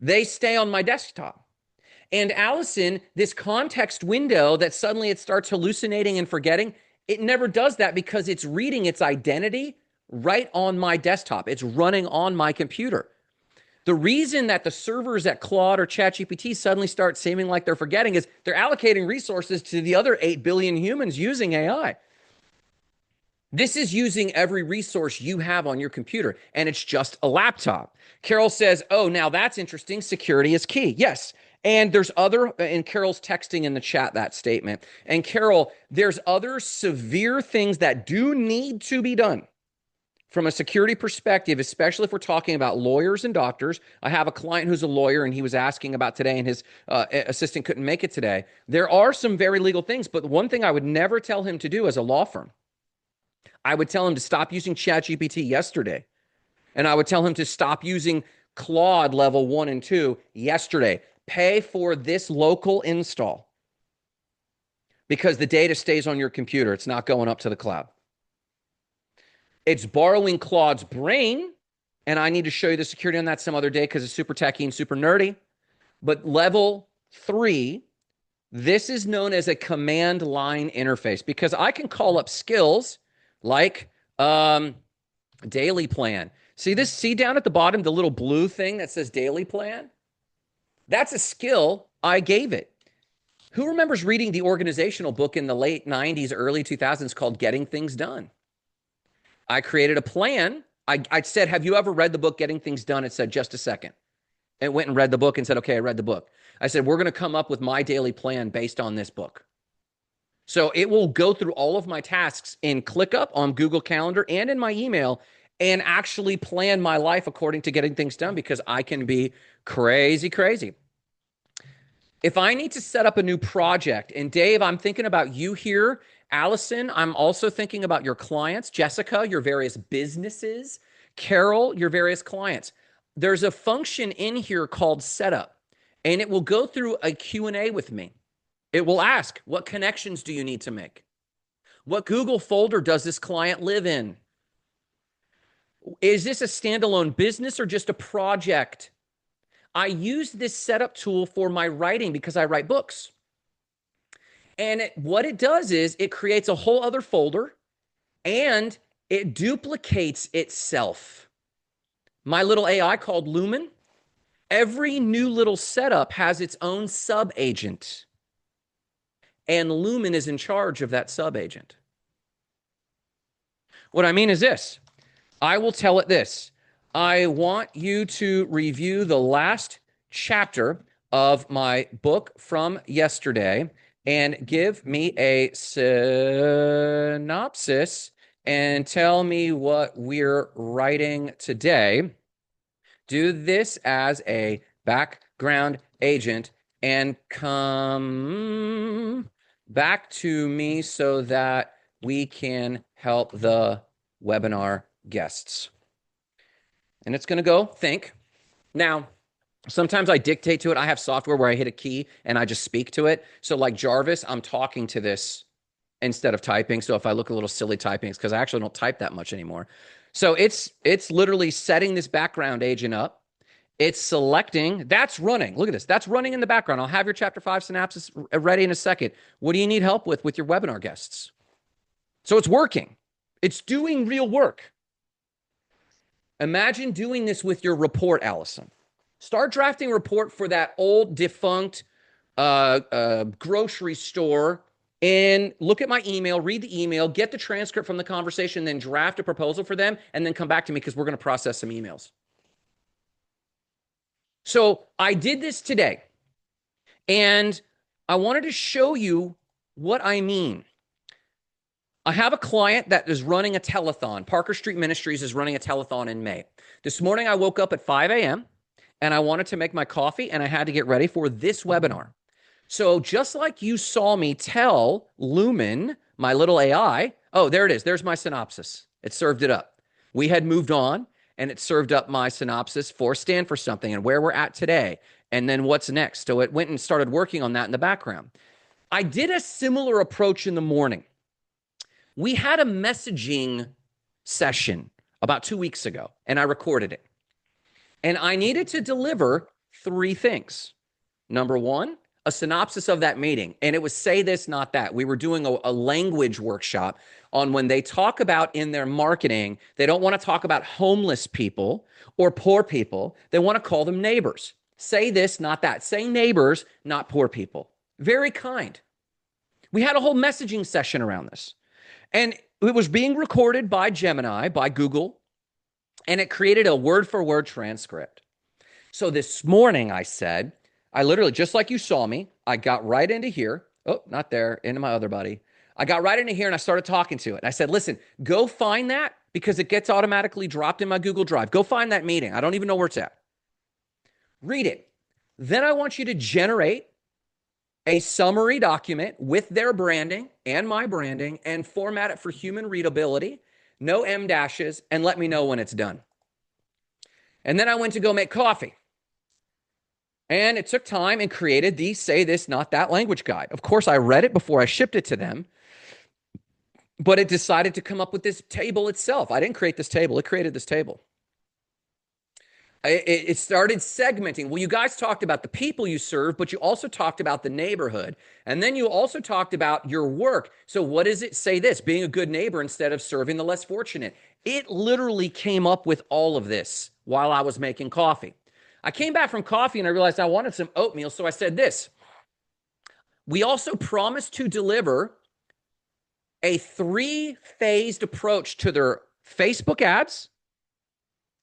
They stay on my desktop. And Allison, this context window that suddenly it starts hallucinating and forgetting, it never does that because it's reading its identity right on my desktop. It's running on my computer. The reason that the servers at Claude or ChatGPT suddenly start seeming like they're forgetting is they're allocating resources to the other 8 billion humans using AI. This is using every resource you have on your computer, and it's just a laptop. Carol says, oh, now that's interesting. Security is key. Yes, And there's other, and Carol's texting in the chat that statement. And Carol, there's other severe things that do need to be done from a security perspective, especially if we're talking about lawyers and doctors. I have a client who's a lawyer, and he was asking about today, and his assistant couldn't make it today. There are some very legal things, but one thing I would never tell him to do as a law firm, I would tell him to stop using ChatGPT yesterday. And I would tell him to stop using Claude level 1 and 2 yesterday. Pay for this local install because the data stays on your computer. It's not going up to the cloud. It's borrowing Claude's brain, and I need to show you the security on that some other day because it's super techy and super nerdy. But level 3, this is known as a command line interface because I can call up skills like daily plan. See down at the bottom, the little blue thing that says daily plan? That's a skill I gave it. Who remembers reading the organizational book in the late 90s, early 2000s called Getting Things Done? I created a plan. I said, have you ever read the book Getting Things Done? It said, just a second. And went and read the book and said, okay, I read the book. I said, we're going to come up with my daily plan based on this book. So it will go through all of my tasks in ClickUp on Google Calendar and in my email and actually plan my life according to Getting Things Done because I can be crazy, crazy. If I need to set up a new project, and Dave, I'm thinking about you here. Allison, I'm also thinking about your clients. Jessica, your various businesses. Carol, your various clients. There's a function in here called setup, and it will go through a Q&A with me. It will ask, what connections do you need to make? What Google folder does this client live in? Is this a standalone business or just a project? I use this setup tool for my writing because I write books. And what it does is it creates a whole other folder and it duplicates itself. My little AI called Lumen, every new little setup has its own sub-agent. And Lumen is in charge of that sub-agent. What I mean is this. I will tell it this. I want you to review the last chapter of my book from yesterday and give me a synopsis and tell me what we're writing today. Do this as a background agent and come back to me so that we can help the webinar guests. And it's going to go think. Now, sometimes I dictate to it. I have software where I hit a key and I just speak to it. So like Jarvis, I'm talking to this instead of typing. So if I look a little silly typing, it's because I actually don't type that much anymore. So it's literally setting this background agent up. It's selecting. That's running. Look at this. That's running in the background. I'll have your Chapter 5 synopsis ready in a second. What do you need help with your webinar guests? So it's working. It's doing real work. Imagine doing this with your report, Allison. Start drafting a report for that old defunct grocery store and look at my email, read the email, get the transcript from the conversation, then draft a proposal for them, and then come back to me because we're going to process some emails. So I did this today, and I wanted to show you what I mean. I have a client that is running a telethon. Parker Street Ministries is running a telethon in May. This morning, I woke up at 5 a.m. and I wanted to make my coffee and I had to get ready for this webinar. So just like you saw me tell Lumen, my little AI, oh, there it is. There's my synopsis. It served it up. We had moved on and it served up my synopsis for Stand for Something and where we're at today. And then what's next? So it went and started working on that in the background. I did a similar approach in the morning. We had a messaging session about 2 weeks ago, and I recorded it. And I needed to deliver 3 things. Number 1, a synopsis of that meeting. And it was say this, not that. We were doing a language workshop on when they talk about in their marketing, they don't want to talk about homeless people or poor people. They want to call them neighbors. Say this, not that. Say neighbors, not poor people. Very kind. We had a whole messaging session around this. And it was being recorded by Gemini, by Google, and it created a word-for-word transcript. So this morning I said, I literally, just like you saw me, I got right into here. Oh, not there, into my other buddy. I got right into here and I started talking to it. I said, listen, go find that because it gets automatically dropped in my Google Drive. Go find that meeting. I don't even know where it's at. Read it. Then I want you to generate a summary document with their branding and my branding and format it for human readability, no M dashes, and let me know when it's done. And then I went to go make coffee. And it took time and created the say this, not that language guide. Of course, I read it before I shipped it to them, but it decided to come up with this table itself. I didn't create this table, it created this table. It started segmenting. Well, you guys talked about the people you serve, but you also talked about the neighborhood. And then you also talked about your work. So what does it say this? Being a good neighbor instead of serving the less fortunate. It literally came up with all of this while I was making coffee. I came back from coffee and I realized I wanted some oatmeal. So I said this. We also promised to deliver a 3-phased approach to their Facebook ads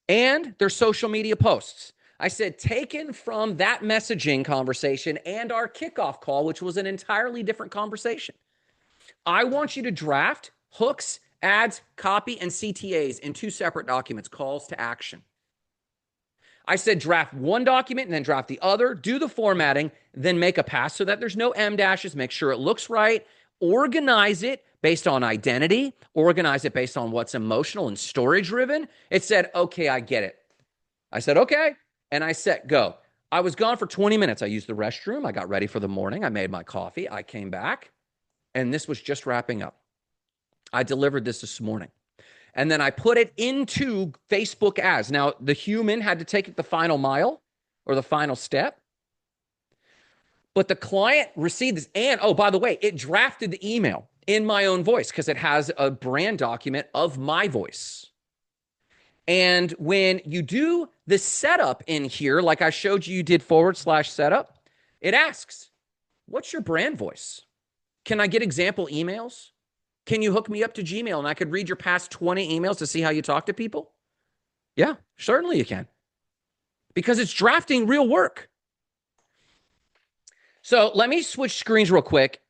and their social media posts. I said, taken from that messaging conversation and our kickoff call, which was an entirely different conversation. I want you to draft hooks, ads, copy, and CTAs in 2 separate documents, calls to action. I said, draft one document and then draft the other, do the formatting, then make a pass so that there's no M dashes, make sure it looks right, organize it based on identity, organize it based on what's emotional and storage driven. It said, okay, I get it. I said, okay. And I said, go. I was gone for 20 minutes. I used the restroom. I got ready for the morning. I made my coffee. I came back and this was just wrapping up. I delivered this morning. And then I put it into Facebook ads. Now, the human had to take it the final mile or the final step. But the client received this. And, oh, by the way, it drafted the email in my own voice because it has a brand document of my voice. And when you do the setup in here, like I showed you did /setup, it asks, what's your brand voice? Can I get example emails? Can you hook me up to Gmail and I could read your past 20 emails to see how you talk to people? Yeah, certainly you can. Because it's drafting real work. So let me switch screens real quick.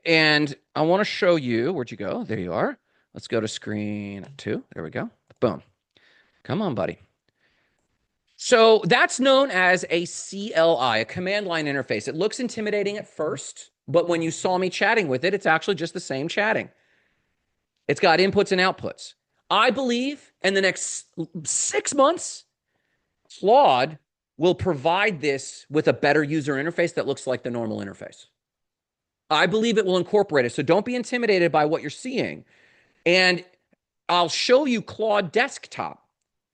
And I want to show you, where'd you go? There you are. Let's go to screen 2. There we go. Boom. Come on, buddy. So that's known as a CLI, a command line interface. It looks intimidating at first, but when you saw me chatting with it, it's actually just the same chatting. It's got inputs and outputs. I believe in the next 6 months, Claude will provide this with a better user interface that looks like the normal interface. I believe it will incorporate it. So don't be intimidated by what you're seeing. And I'll show you Claude Desktop,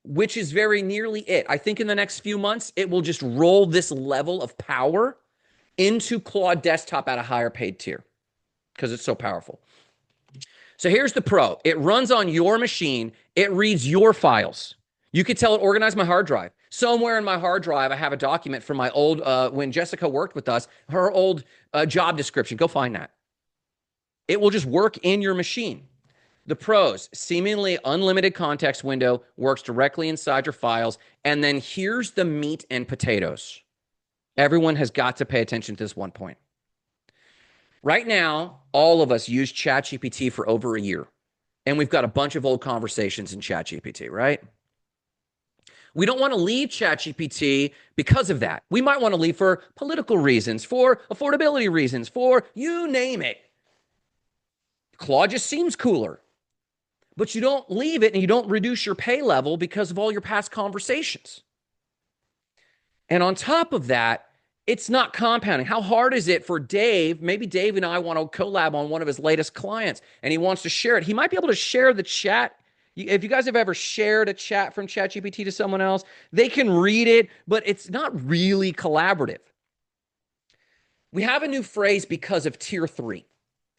which is very nearly it. I think in the next few months, it will just roll this level of power into Claude Desktop at a higher paid tier because it's so powerful. So here's the pro. It runs on your machine. It reads your files. You could tell it organize my hard drive. Somewhere in my hard drive, I have a document from my old, when Jessica worked with us, her old job description. Go find that. It will just work in your machine. The pros, seemingly unlimited context window, works directly inside your files. And then here's the meat and potatoes. Everyone has got to pay attention to this one point. Right now, all of us use ChatGPT for over a year. And we've got a bunch of old conversations in ChatGPT, right? We don't want to leave ChatGPT because of that. We might want to leave for political reasons, for affordability reasons, for you name it. Claude just seems cooler. But you don't leave it and you don't reduce your pay level because of all your past conversations. And on top of that, it's not compounding. How hard is it for Dave? Maybe Dave and I want to collab on one of his latest clients and he wants to share it. He might be able to share the chat. If you guys have ever shared a chat from ChatGPT to someone else, they can read it, but it's not really collaborative. We have a new phrase because of tier 3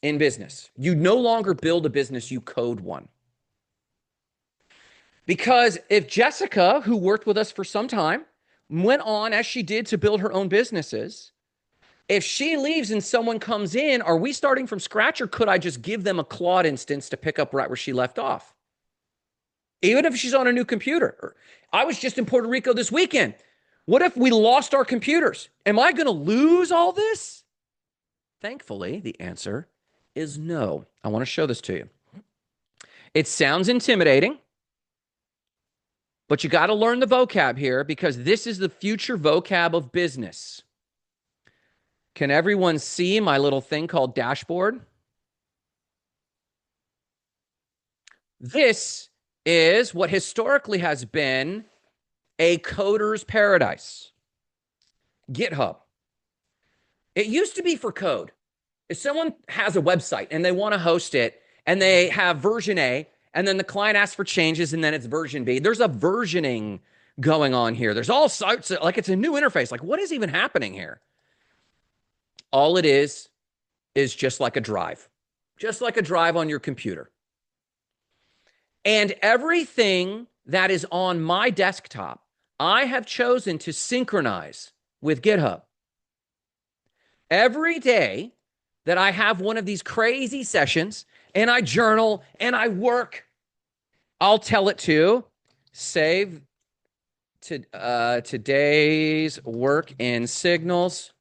in business. You no longer build a business, you code one. Because if Jessica, who worked with us for some time, went on as she did to build her own businesses, if she leaves and someone comes in, are we starting from scratch or could I just give them a Claude instance to pick up right where she left off? Even if she's on a new computer. I was just in Puerto Rico this weekend. What if we lost our computers? Am I going to lose all this? Thankfully, the answer is no. I want to show this to you. It sounds intimidating, but you got to learn the vocab here because this is the future vocab of business. Can everyone see my little thing called dashboard? This is what historically has been a coder's paradise. GitHub. It used to be for code. If someone has a website and they want to host it and they have version A and then the client asks for changes and then it's version B, there's a versioning going on here. There's all sorts of, like, it's a new interface. Like, what is even happening here? All it is just like a drive on your computer. And everything that is on my desktop, I have chosen to synchronize with GitHub. Every day that I have one of these crazy sessions and I journal and I work, I'll tell it to save today's work in Signals,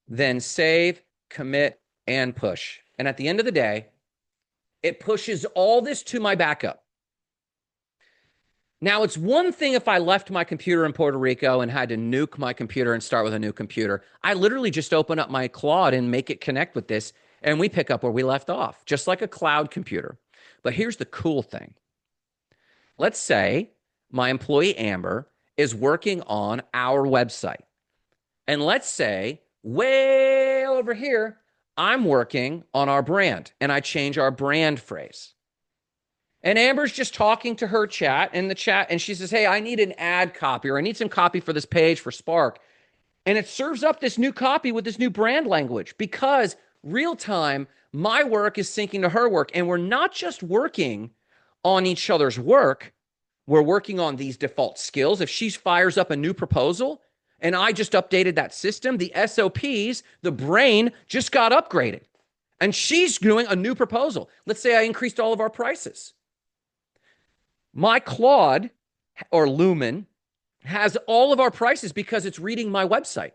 then save, commit, and push. And at the end of the day, it pushes all this to my backup. Now, it's one thing if I left my computer in Puerto Rico and had to nuke my computer and start with a new computer. I literally just open up my Claude and make it connect with this, and we pick up where we left off, just like a cloud computer. But here's the cool thing. Let's say my employee Amber is working on our website. And let's say way over here, I'm working on our brand, and I change our brand phrase. And Amber's just talking to her chat in the chat, and she says, hey, I need an ad copy, or I need some copy for this page for Spark. And it serves up this new copy with this new brand language because real time, my work is syncing to her work. And we're not just working on each other's work, we're working on these default skills. If she fires up a new proposal and I just updated that system, the SOPs, the brain just got upgraded. And she's doing a new proposal. Let's say I increased all of our prices. My Claude or Lumen has all of our prices because it's reading my website.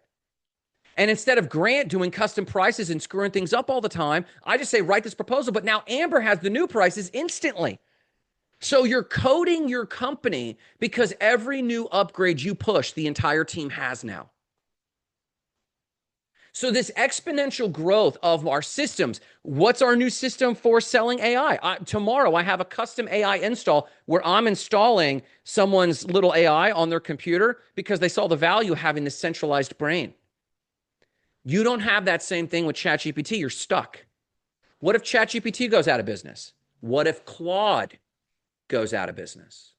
And instead of Grant doing custom prices and screwing things up all the time, I just say, write this proposal. But now Amber has the new prices instantly. So you're coding your company because every new upgrade you push, the entire team has now. So this exponential growth of our systems, what's our new system for selling AI? Tomorrow, I have a custom AI install where I'm installing someone's little AI on their computer because they saw the value of having this centralized brain. You don't have that same thing with ChatGPT. You're stuck. What if ChatGPT goes out of business? What if Claude goes out of business?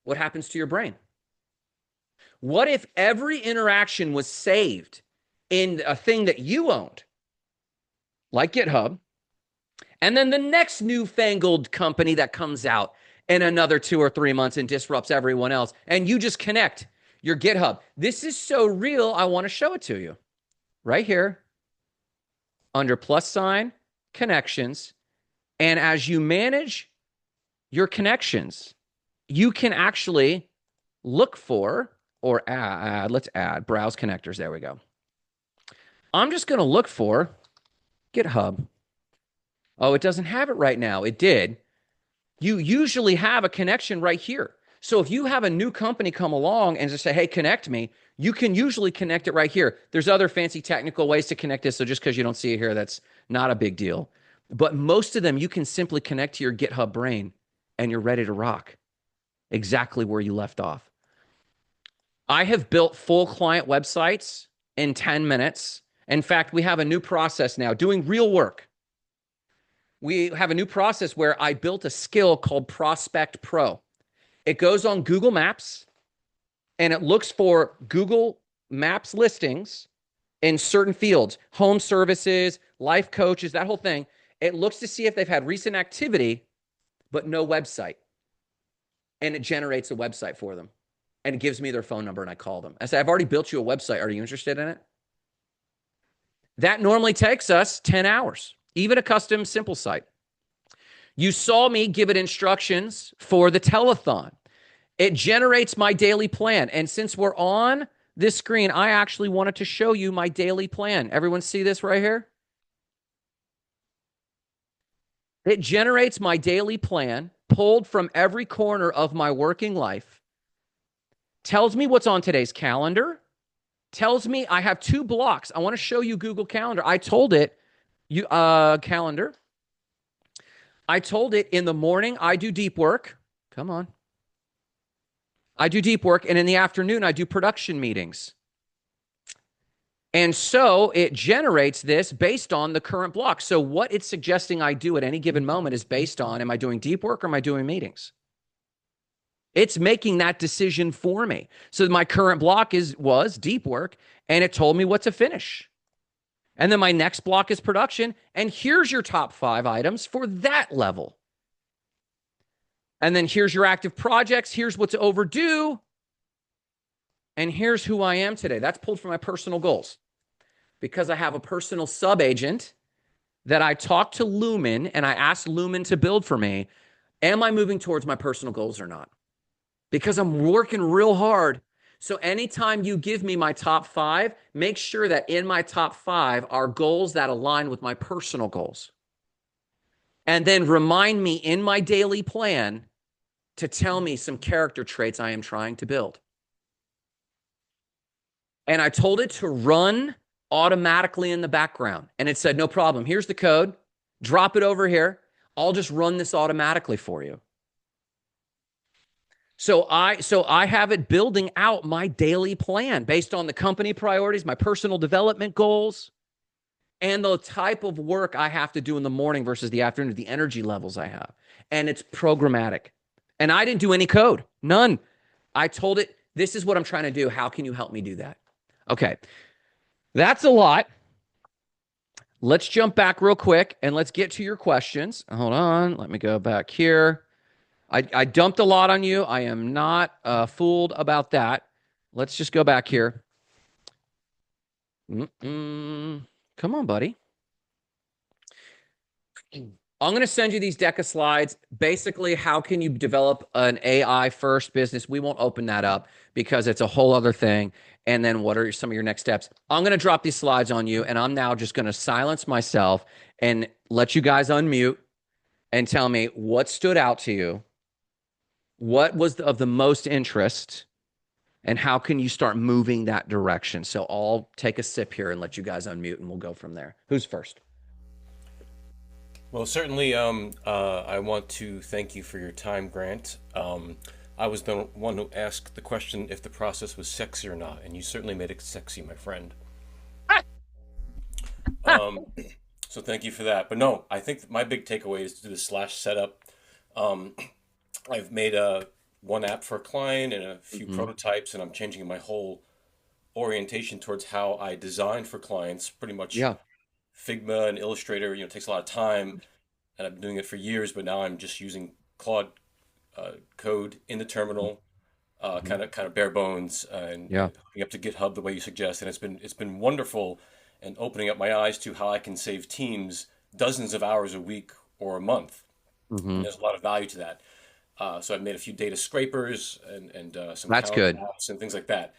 What happens to your brain? What if every interaction was saved in a thing that you owned, like GitHub, and then the next newfangled company that comes out in another 2 or 3 months and disrupts everyone else, and you just connect your GitHub? This is so real, I want to show it to you. Right here, under +, connections, and as you manage your connections, you can actually look for, or add, let's add, browse connectors, there we go. I'm just going to look for GitHub. Oh, it doesn't have it right now. It did. You usually have a connection right here. So if you have a new company come along and just say, hey, connect me, you can usually connect it right here. There's other fancy technical ways to connect this. So just because you don't see it here, that's not a big deal. But most of them, you can simply connect to your GitHub brain and you're ready to rock exactly where you left off. I have built full client websites in 10 minutes. In fact, we have a new process now doing real work. We have a new process where I built a skill called Prospect Pro. It goes on Google Maps and it looks for Google Maps listings in certain fields, home services, life coaches, that whole thing. It looks to see if they've had recent activity, but no website. And it generates a website for them. And it gives me their phone number and I call them. I say, I've already built you a website. Are you interested in it? That normally takes us 10 hours, even a custom simple site. You saw me give it instructions for the telethon. It generates my daily plan. And since we're on this screen, I actually wanted to show you my daily plan. Everyone see this right here? It generates my daily plan pulled from every corner of my working life, tells me what's on today's calendar, tells me I have 2 blocks. I want to show you Google Calendar. I told it, calendar. I told it in the morning, I do deep work. Come on. I do deep work. And in the afternoon, I do production meetings. And so it generates this based on the current block. So what it's suggesting I do at any given moment is based on, am I doing deep work or am I doing meetings? It's making that decision for me. So my current block was deep work, and it told me what to finish. And then my next block is production, and here's your top 5 items for that level. And then here's your active projects, here's what's overdue, and here's who I am today. That's pulled from my personal goals. Because I have a personal sub-agent that I talked to Lumen, and I asked Lumen to build for me, am I moving towards my personal goals or not? Because I'm working real hard. So anytime you give me my top 5, make sure that in my top 5 are goals that align with my personal goals. And then remind me in my daily plan to tell me some character traits I am trying to build. And I told it to run automatically in the background. And it said, no problem. Here's the code. Drop it over here. I'll just run this automatically for you. So I have it building out my daily plan based on the company priorities, my personal development goals, and the type of work I have to do in the morning versus the afternoon, the energy levels I have. And it's programmatic. And I didn't do any code, none. I told it, this is what I'm trying to do. How can you help me do that? Okay, that's a lot. Let's jump back real quick and let's get to your questions. Hold on, let me go back here. I dumped a lot on you. I am not fooled about that. Let's just go back here. Come on, buddy. I'm going to send you these deck of slides. Basically, how can you develop an AI first business? We won't open that up because it's a whole other thing. And then what are some of your next steps? I'm going to drop these slides on you, and I'm now just going to silence myself and let you guys unmute and tell me what stood out to you. What was of the most interest, and how can you start moving that direction? So I'll take a sip here and let you guys unmute, and we'll go from there. Who's first? Well, certainly, I want to thank you for your time, Grant. I was the one who asked the question if the process was sexy or not, and you certainly made it sexy, my friend. Um, so thank you for that. But no, I think my big takeaway is to do the slash setup. Um, I've made one app for a client and a few prototypes, and I'm changing my whole orientation towards how I design for clients. Pretty much Yeah. Figma and Illustrator, takes a lot of time, and I've been doing it for years. But now I'm just using Claude code in the terminal, kind of bare bones, and Yeah. hooking up to GitHub the way you suggest. And it's been wonderful, and opening up my eyes to how I can save teams dozens of hours a week or a month. And there's a lot of value to that. So I've made a few data scrapers and some That's calendar good. apps and things like that.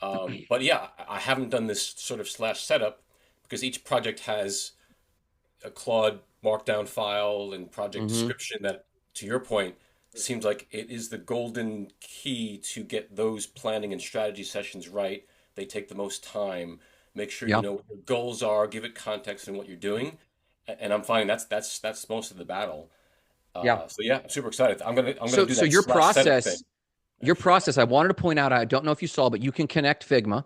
But yeah, I haven't done this sort of slash setup because each project has a Claude markdown file and project description that, to your point, seems like it is the golden key to get those planning and strategy sessions right. They take the most time. Make sure you Yeah. know what your goals are, give it context in what you're doing. And I'm finding that's most of the battle. Yeah. So yeah, I'm super excited. I'm gonna do So that slash setup thing. your Actually, process, I wanted to point out, I don't know if you saw, but you can connect Figma.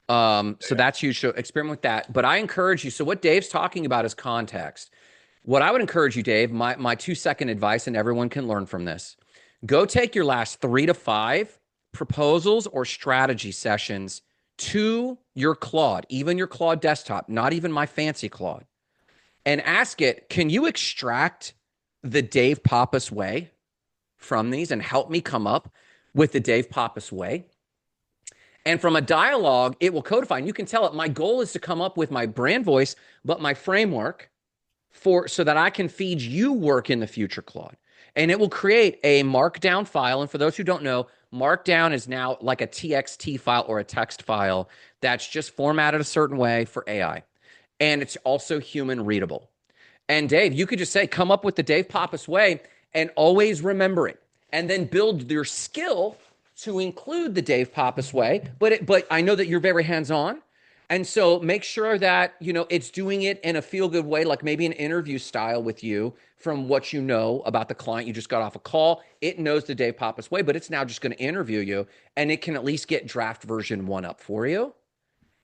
So yeah. that's huge. So experiment with that. But I encourage you. So what Dave's talking about is context. What I would encourage you, Dave, my 2-second advice, and everyone can learn from this. Go take your last 3 to 5 proposals or strategy sessions to your Claude, even your Claude desktop, not even my fancy Claude, and ask it, can you extract the Dave Pappas way from these and help me come up with the Dave Pappas way? And from a dialogue, it will codify. And you can tell it, my goal is to come up with my brand voice, but my framework so that I can feed you work in the future, Claude. And it will create a markdown file. And for those who don't know, Markdown is now like a TXT file or a text file that's just formatted a certain way for AI. And it's also human readable. And Dave, you could just say, come up with the Dave Pappas way and always remember it. And then build your skill to include the Dave Pappas way. But I know that you're very hands-on. And so make sure that, it's doing it in a feel-good way, like maybe an interview style with you from what you know about the client. You just got off a call. It knows the Dave Pappas way, but it's now just going to interview you. And it can at least get draft version 1 up for you.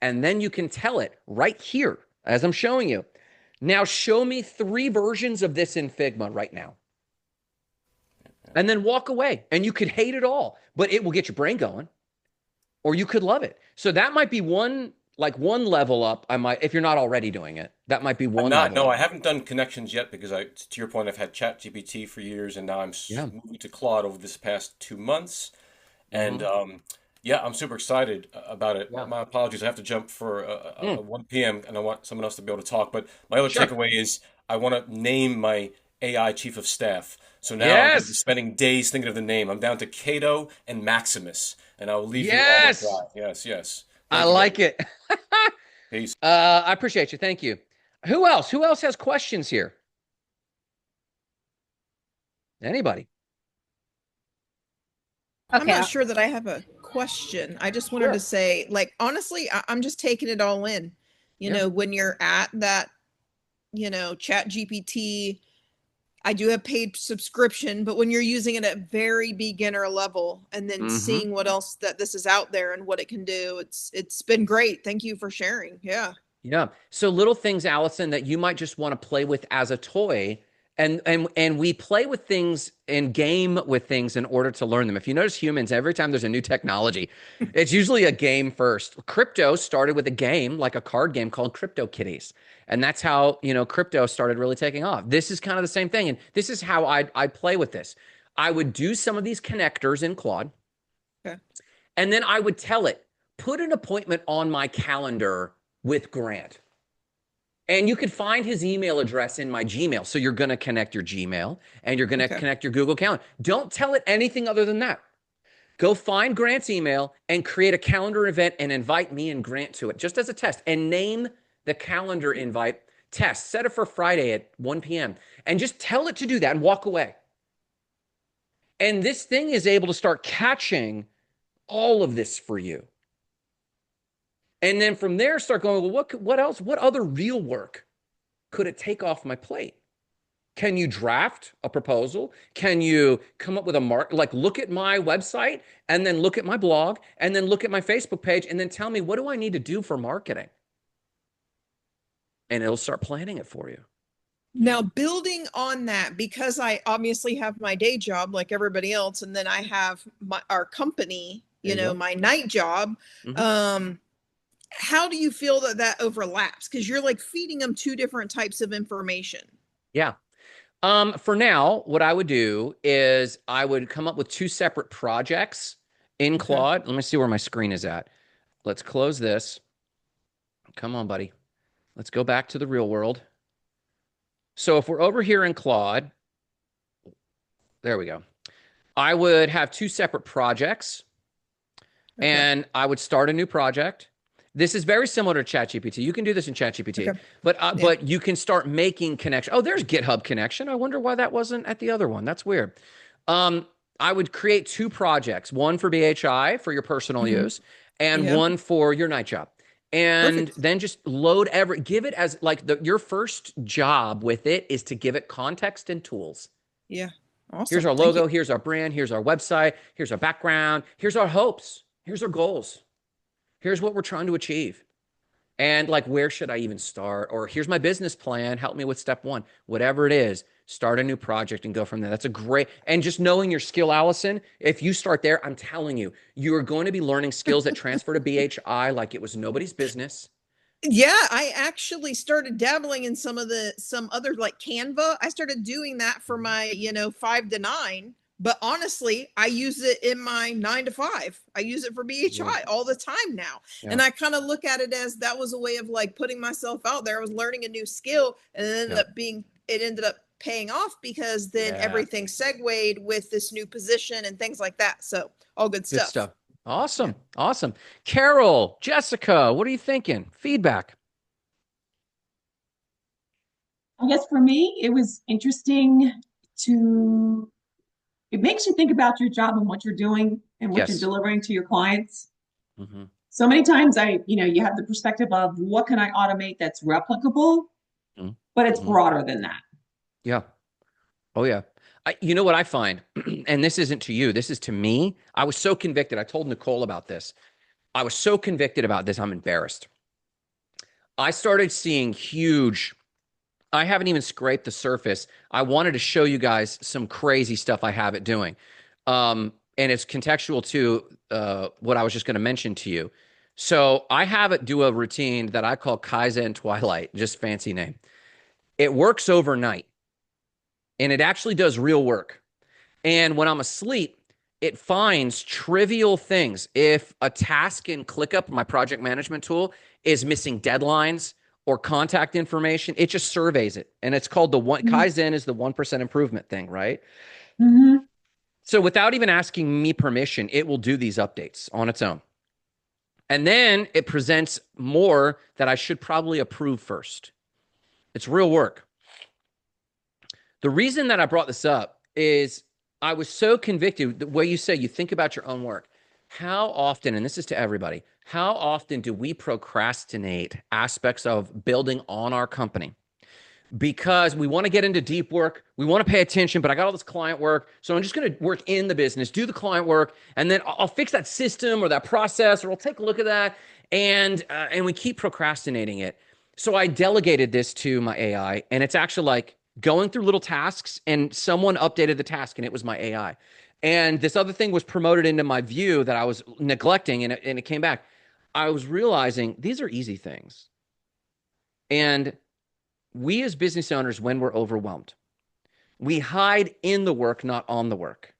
And then you can tell it right here, as I'm showing you. Now show me 3 versions of this in Figma right now. And then walk away. And you could hate it all, but it will get your brain going. Or you could love it. So that might be one level up. If you're not already doing it, that might be one level No, up. I haven't done connections yet because to your point, I've had ChatGPT for years, and now I'm moving to Claude over this past 2 months. And yeah, I'm super excited about it. Yeah. My apologies. I have to jump for 1 p.m. and I want someone else to be able to talk. But my other Sure. takeaway is I want to name my AI chief of staff. So now I'm going to be Yes. spending days thinking of the name. I'm down to Cato and Maximus, and I'll leave you all with Yes. that. Yes, yes. I Thank you, like guys. it. Peace. I appreciate you. Thank you. Who else? Who else has questions here? Anybody? I'm Okay. not sure that I have a question. I just wanted Sure. to say, like, honestly, I'm just taking it all in. You Yeah. know, when you're at that, Chat GPT, I do have paid subscription, but when you're using it at very beginner level and then seeing what else that this is out there and what it can do, it's been great. Thank you for sharing. Yeah. Yeah. So little things, Allison, that you might just want to play with as a toy. And we play with things and game with things in order to learn them. If you notice humans, every time there's a new technology, it's usually a game first. Crypto started with a game, like a card game called Crypto Kitties. And that's how, crypto started really taking off. This is kind of the same thing. And this is how I'd play with this. I would do some of these connectors in Claude. Okay. And then I would tell it, put an appointment on my calendar with Grant. And you could find his email address in my Gmail. So you're going to connect your Gmail and you're going to connect your Google Calendar. Don't tell it anything other than that. Go find Grant's email and create a calendar event and invite me and Grant to it just as a test and name the calendar invite test. Set it for Friday at 1 p.m. and just tell it to do that and walk away. And this thing is able to start catching all of this for you. And then from there, start going, well, what else? What other real work could it take off my plate? Can you draft a proposal? Can you come up with look at my website and then look at my blog and then look at my Facebook page and then tell me, what do I need to do for marketing? And it'll start planning it for you. Now, building on that, because I obviously have my day job like everybody else, and then I have our company, my night job. How do you feel that overlaps? Because you're like feeding them 2 different types of information. Yeah. For now, what I would do is I would come up with 2 separate projects in Claude. Let me see where my screen is at. Let's close this. Come on, buddy. Let's go back to the real world. So if we're over here in Claude, there we go. I would have 2 separate projects and I would start a new project. This is very similar to ChatGPT. You can do this in ChatGPT, but you can start making connection. Oh, there's GitHub connection. I wonder why that wasn't at the other one. That's weird. I would create 2 projects, one for BHI for your personal use and one for your night job. And then just give it as like your first job with it is to give it context and tools. Yeah. Awesome. Here's our logo. Here's our brand. Here's our website. Here's our background. Here's our hopes. Here's our goals. Here's what we're trying to achieve. And where should I even start? Or here's my business plan. Help me with step 1. Whatever it is, start a new project and go from there. That's a great, and just knowing your skill, Allison, if you start there, I'm telling you, you are going to be learning skills that transfer to BHI like it was nobody's business. Yeah, I actually started dabbling in some other like Canva. I started doing that for my, 5 to 9. But honestly, I use it in my 9 to 5. I use it for BHI all the time now. Yeah. And I kind of look at it as that was a way of putting myself out there. I was learning a new skill and it ended up paying off because then Yeah. everything segued with this new position and things like that. So all good Good stuff. stuff. Yeah. Awesome. Awesome. Carol, Jessica, what are you thinking? Feedback. I guess for me, it was interesting to, it makes you think about your job and what you're doing and what you're Yes. delivering to your clients. Hmm. So many times you have the perspective of what can I automate that's replicable, but it's Hmm. broader than that. Yeah. Oh, yeah. You know what I find, and this isn't to you, this is to me. I was so convicted. I told Nicole about this. I was so convicted about this, I'm embarrassed. I started seeing huge, I haven't even scraped the surface. I wanted to show you guys some crazy stuff I have it doing. And it's contextual to what I was just going to mention to you. So I have it do a routine that I call Kaizen Twilight, just fancy name. It works overnight and it actually does real work. And when I'm asleep, it finds trivial things. If a task in ClickUp, my project management tool, is missing deadlines or contact information, it just surveys it. And it's called the one Kaizen is the 1% improvement thing, right? Mm-hmm. So without even asking me permission, it will do these updates on its own. And then it presents more that I should probably approve first. It's real work. The reason that I brought this up is I was so convicted the way you say you think about your own work. How often, and this is to everybody, how often do we procrastinate aspects of building on our company? Because we want to get into deep work. We want to pay attention, but I got all this client work. So I'm just going to work in the business, do the client work, and then I'll fix that system or that process, or I'll take a look at that. And we keep procrastinating it. So I delegated this to my AI, and it's actually like going through little tasks, and someone updated the task, and it was my AI. And this other thing was promoted into my view that I was neglecting, and it came back. I was realizing these are easy things. And we as business owners, when we're overwhelmed, we hide in the work, not on the work.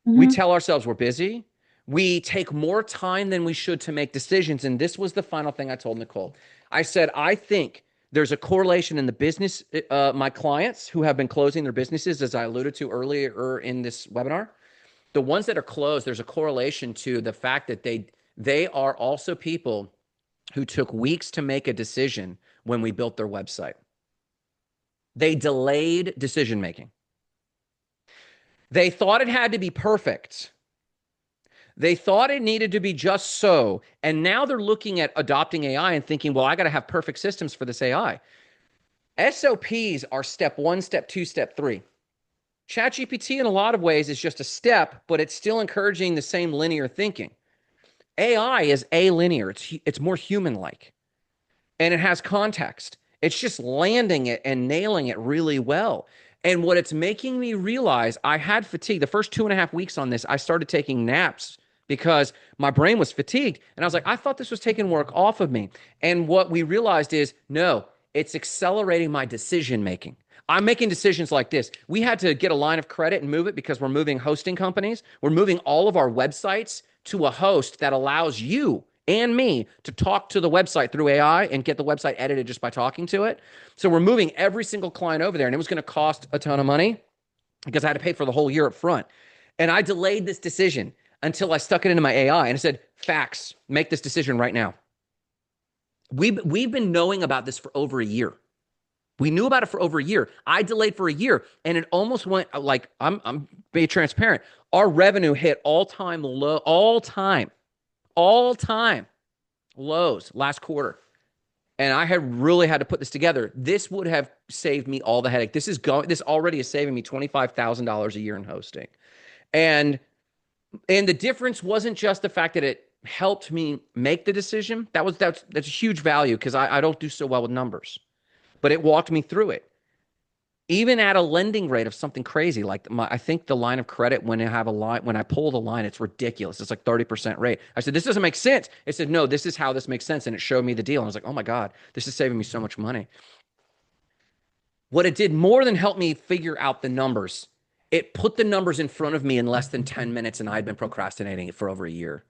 We Mm-hmm. tell ourselves we're busy. We take more time than we should to make decisions. And this was the final thing I told Nicole. I said, I think there's a correlation in the business, my clients who have been closing their businesses, as I alluded to earlier in this webinar, the ones that are closed, there's a correlation to the fact that they are also people who took weeks to make a decision when we built their website. They delayed decision making. They thought it had to be perfect. They thought it needed to be just so. And now they're looking at adopting AI and thinking, well, I got to have perfect systems for this AI. SOPs are step one, step two, step three. ChatGPT, in a lot of ways, is just a step, but it's still encouraging the same linear thinking. AI is alinear, it's more human like, and it has context. It's just landing it and nailing it really well. And what it's making me realize, I had fatigue. The first 2.5 weeks on this, I started taking naps because my brain was fatigued. And I was like, I thought this was taking work off of me. And what we realized is, no, it's accelerating my decision making. I'm making decisions like this. We had to get a line of credit and move it because we're moving hosting companies. We're moving all of our websites to a host that allows you and me to talk to the website through AI and get the website edited just by talking to it. So we're moving every single client over there, and it was going to cost a ton of money because I had to pay for the whole year up front. And I delayed this decision until I stuck it into my AI and I said, "Facts, make this decision right now." We've been knowing about this for over a year. We knew about it for over a year. I delayed for a year, and it almost went like I'm being transparent. Our revenue hit all-time low, all-time lows last quarter. And I had really had to put this together. This would have saved me all the headache. This already is saving me $25,000 a year in hosting. And the difference wasn't just the fact that it helped me make the decision. That's a huge value because I don't do so well with numbers. But it walked me through it. Even at a lending rate of something crazy, like I think the line of credit when I pull the line, it's ridiculous. It's like 30% rate. I said, this doesn't make sense. It said, no, this is how this makes sense. And it showed me the deal. And I was like, oh my God, this is saving me so much money. What it did more than help me figure out the numbers, it put the numbers in front of me in less than 10 minutes. And I'd been procrastinating it for over a year.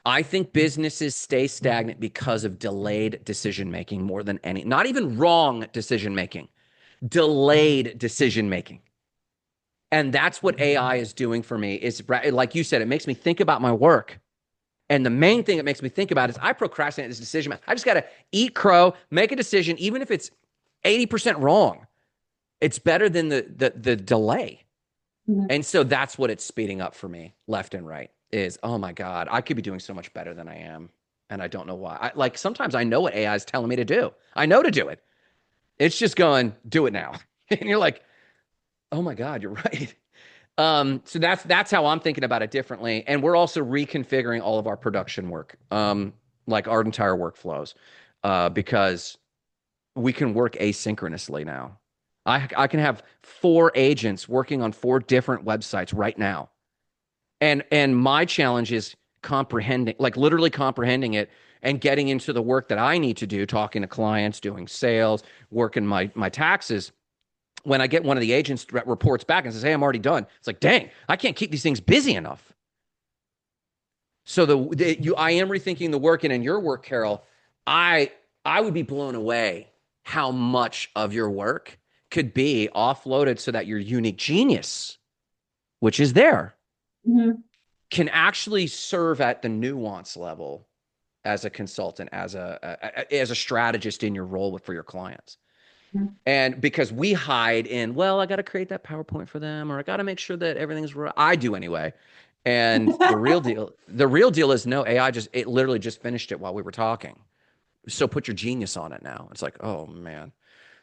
I think businesses stay stagnant because of delayed decision making more than not even wrong decision making. delayed decision making. And that's what AI is doing for me. Is like you said, it makes me think about my work. And the main thing it makes me think about is I procrastinate this decision. I just got to eat crow, make a decision, even if it's 80% wrong. It's better than the delay. Mhm. And so that's what it's speeding up for me left and right is, oh my God, I could be doing so much better than I am. And I don't know why. Like sometimes I know what AI is telling me to do. I know to do it. It's just going, do it now. And you're like, oh my God, you're right. So that's how I'm thinking about it differently. And we're also reconfiguring all of our production work, like our entire workflows, because we can work asynchronously now. I can have 4 agents working on 4 different websites right now. And my challenge is comprehending, like literally comprehending it and getting into the work that I need to do, talking to clients, doing sales, working my taxes. When I get one of the agents that reports back and says, "Hey, I'm already done," it's like, dang, I can't keep these things busy enough. So I am rethinking the work, and in your work, Carol, I I would be blown away how much of your work could be offloaded so that your unique genius, which is there, Mhm. can actually serve at the nuance level as a consultant, as a strategist in your role for your clients. Mhm. And because we hide in, well, I got to create that PowerPoint for them, or I got to make sure that everything's right. I do anyway. And the real deal is no, AI it literally just finished it while we were talking. So put your genius on it now. It's like, oh man.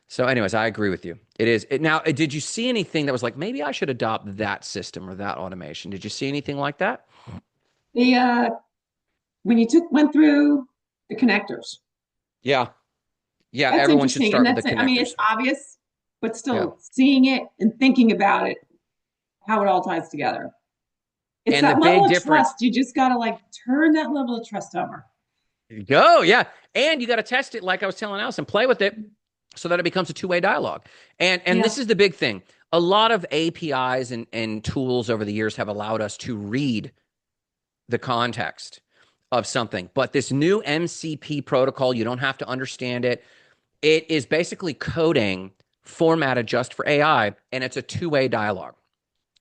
So, anyways, I agree with you. It is. Now, did you see anything that was like, maybe I should adopt that system or that automation? Did you see anything like that? The when you went through the connectors, Yeah. Yeah. that's Everyone should interesting, and start with the that's it. I mean, it's connectors. obvious, but Yeah. still seeing it and thinking about it, how it all ties together. It's And the that level big of difference, trust. You just got to like turn that level of trust over. go. Yeah. And you got to test it, like I was telling Allison, play with it so that it becomes a two-way dialogue. And Yeah. this is the big thing. A lot of APIs and tools over the years have allowed us to read the context of something. But this new MCP protocol, you don't have to understand it. It is basically coding formatted just for AI, and it's a two-way dialogue.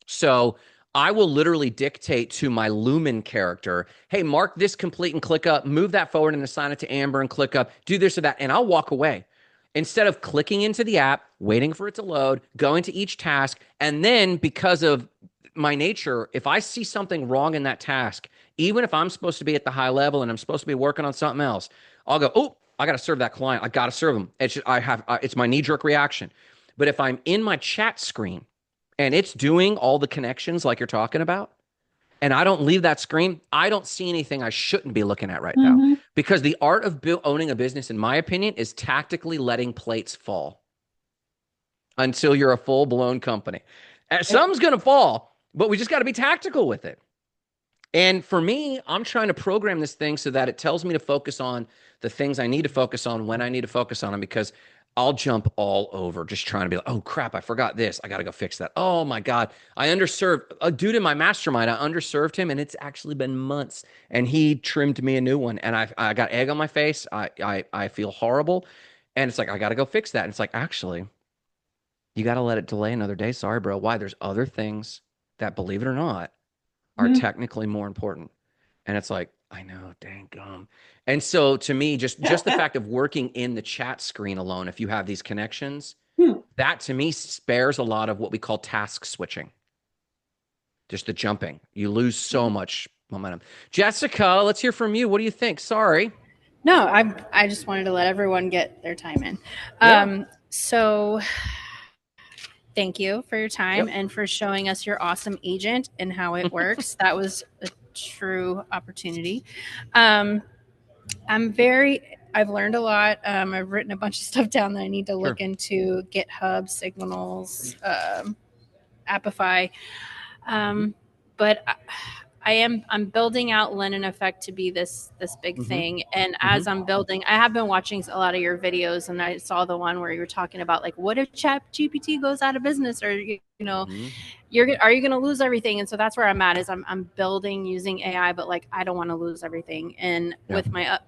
So I will literally dictate to my Lumen character, hey, mark this complete and click up, move that forward and assign it to Amber and click up, do this or that, and I'll walk away. Instead of clicking into the app, waiting for it to load, going to each task, and then because of my nature, if I see something wrong in that task, even if I'm supposed to be at the high level and I'm supposed to be working on something else, I'll go, oh, I got to serve that client. I got to serve them. It's my knee jerk reaction. But if I'm in my chat screen and it's doing all the connections like you're talking about, and I don't leave that screen, I don't see anything I shouldn't be looking at right now. Mm-hmm. Because the art of owning a business, in my opinion, is tactically letting plates fall until you're a full blown company. And some's going to fall, but we just got to be tactical with it. And for me, I'm trying to program this thing so that it tells me to focus on the things I need to focus on when I need to focus on them, because I'll jump all over just trying to be like, oh crap, I forgot this. I got to go fix that. Oh my God. I underserved a dude in my mastermind. I underserved him, and it's actually been months, and he trimmed me a new one, and I got egg on my face. I feel horrible. And it's like, I got to go fix that. And it's like, actually, you got to let it delay another day. Sorry, bro. Why? There's other things that, believe it or not, are Mm-hmm. technically more important. And it's like, I know, dang gum. And so to me, just the fact of working in the chat screen alone, if you have these connections, that to me spares a lot of what we call task switching. Just the jumping. You lose so much momentum. Jessica, let's hear from you. What do you think? Sorry. No, I just wanted to let everyone get their time in. Yeah. So thank you for your time Yep. and for showing us your awesome agent and how it works. That was a true opportunity. Um, I've learned a lot. I've written a bunch of stuff down that I need to Sure. look into: GitHub, Signals, Appify. But I'm building out Lennon Effect to be this big Mm-hmm. thing. And Mm-hmm. as I'm building, I have been watching a lot of your videos, and I saw the one where you were talking about like, what if Chat GPT goes out of business, or Mm-hmm. are you going to lose everything? And so that's where I'm at. Is I'm building using AI, but like I don't want to lose everything. And Yeah. with my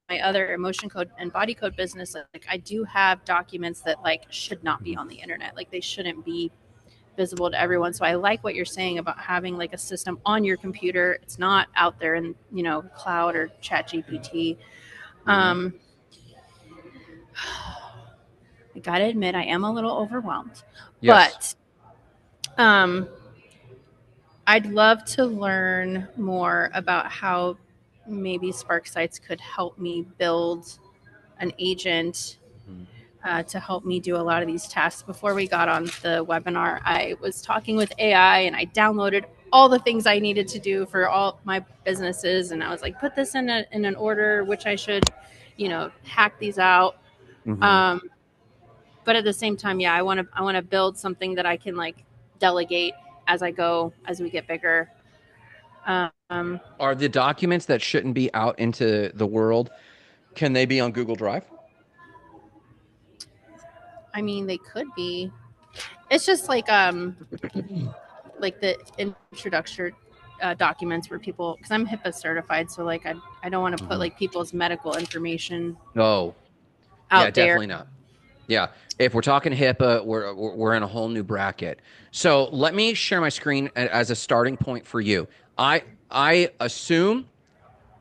my other emotion code and body code business, like I do have documents that like should not be on the internet. Like they shouldn't be visible to everyone. So I like what you're saying about having like a system on your computer. It's not out there in, cloud or chat GPT. I gotta admit, I am a little overwhelmed, Yes. but I'd love to learn more about how maybe Spark Sites could help me build an agent to help me do a lot of these tasks. Before we got on the webinar, I was talking with AI and I downloaded all the things I needed to do for all my businesses. And I was like, put this in an order, which I should, hack these out. But at the same time, yeah, I want to build something that I can like delegate as I go, as we get bigger. Are the documents that shouldn't be out into the world, can they be on Google Drive? I mean, they could be. It's just like the introductory documents where people, because I'm HIPAA certified, so like I don't want to put like people's medical information No. out Yeah, there. definitely not. Yeah. If we're talking HIPAA, we're in a whole new bracket. So let me share my screen as a starting point for you. I assume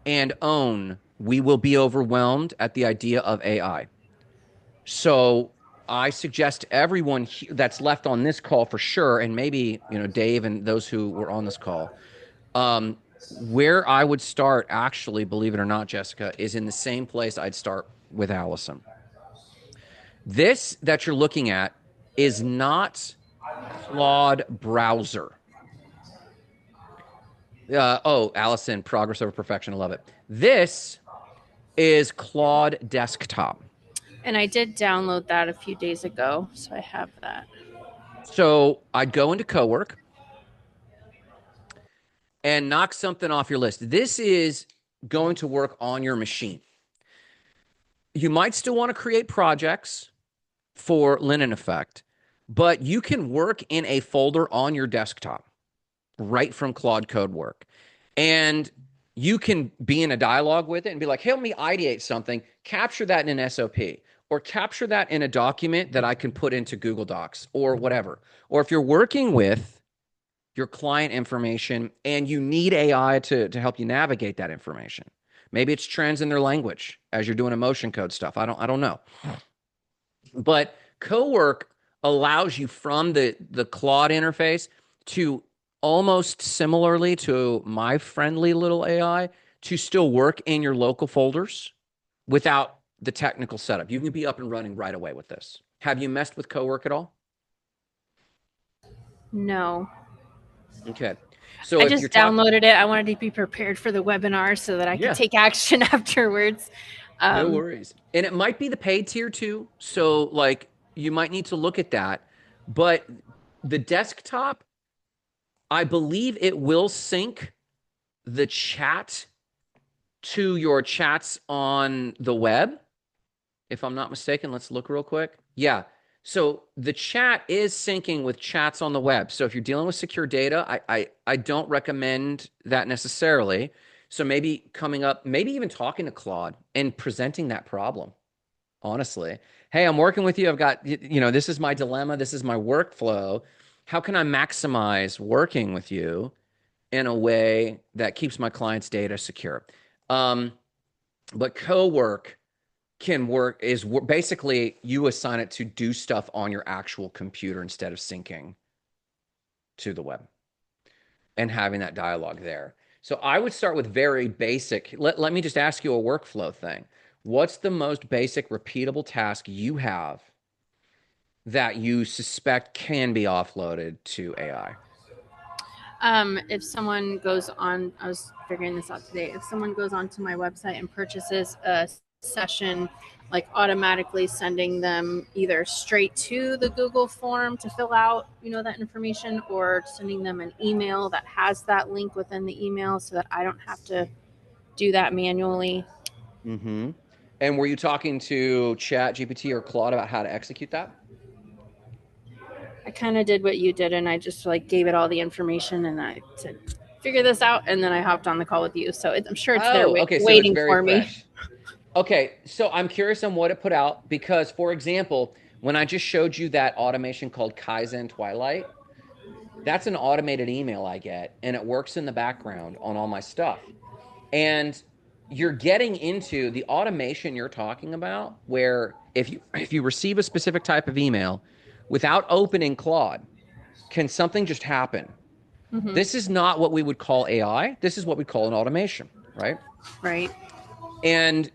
and own we will be overwhelmed at the idea of AI. So I suggest everyone that's left on this call for sure, and maybe Dave and those who were on this call, where I would start, actually, believe it or not, Jessica, is in the same place I'd start with Allison. This that you're looking at is not Claude browser. Allison, progress over perfection. I love it. This is Claude desktop. And I did download that a few days ago, so I have that. So I'd go into Cowork and knock something off your list. This is going to work on your machine. You might still want to create projects for Linen Effect, but you can work in a folder on your desktop right from Claude Codework. And you can be in a dialogue with it and be like, help me ideate something, capture that in an SOP, or capture that in a document that I can put into Google Docs or whatever. Or if you're working with your client information and you need AI to help you navigate that information, maybe it's trends in their language as you're doing emotion code stuff. I don't know. But Cowork allows you from the Claude interface to almost similarly to my friendly little AI to still work in your local folders without the technical setup. You can be up and running right away with this. Have you messed with Cowork at all? No. Okay. So I if just you're downloaded it. I wanted to be prepared for the webinar so that I could take action afterwards. No worries. And it might be the paid tier too. So like you might need to look at that. But the desktop, I believe it will sync the chat to your chats on the web. If I'm not mistaken, let's look real quick. Yeah. So the chat is syncing with chats on the web. So if you're dealing with secure data, I don't recommend that necessarily. So maybe coming up, maybe even talking to Claude and presenting that problem. Honestly, hey, I'm working with you. I've got, this is my dilemma. This is my workflow. How can I maximize working with you in a way that keeps my client's data secure? But Cowork is basically you assign it to do stuff on your actual computer instead of syncing to the web and having that dialogue there. So I would start with very basic. Let me just ask you a workflow thing. What's the most basic repeatable task you have that you suspect can be offloaded to AI? If someone goes on, I was figuring this out today. If someone goes onto my website and purchases a session, like automatically sending them either straight to the Google form to fill out, that information, or sending them an email that has that link within the email so that I don't have to do that manually. Mm-hmm. And were you talking to Chat GPT or Claude about how to execute that? I kind of did what you did, and I just like gave it all the information, and I said, "Figure this out," and then I hopped on the call with you. So I'm sure it's there okay, waiting so it's very for fresh. me. Okay, so I'm curious on what it put out because, for example, when I just showed you that automation called Kaizen Twilight, that's an automated email I get, and it works in the background on all my stuff. And you're getting into the automation you're talking about, where if you receive a specific type of email without opening Claude, can something just happen? Hmm. This is not what we would call AI. This is what we call an automation, right? Right. And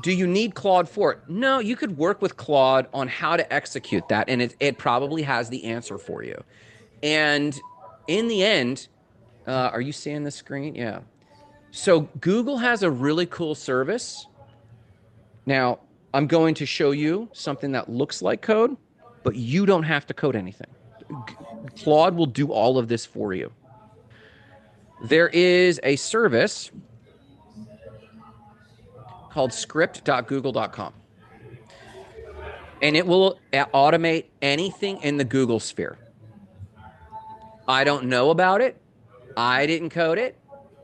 do you need Claude for it? No, you could work with Claude on how to execute that, and it probably has the answer for you. And in the end, are you seeing the screen? Yeah. So Google has a really cool service. Now, I'm going to show you something that looks like code, but you don't have to code anything. Claude will do all of this for you. There is a service called script.google.com, and it will automate anything in the Google sphere. I don't know about it. I didn't code it.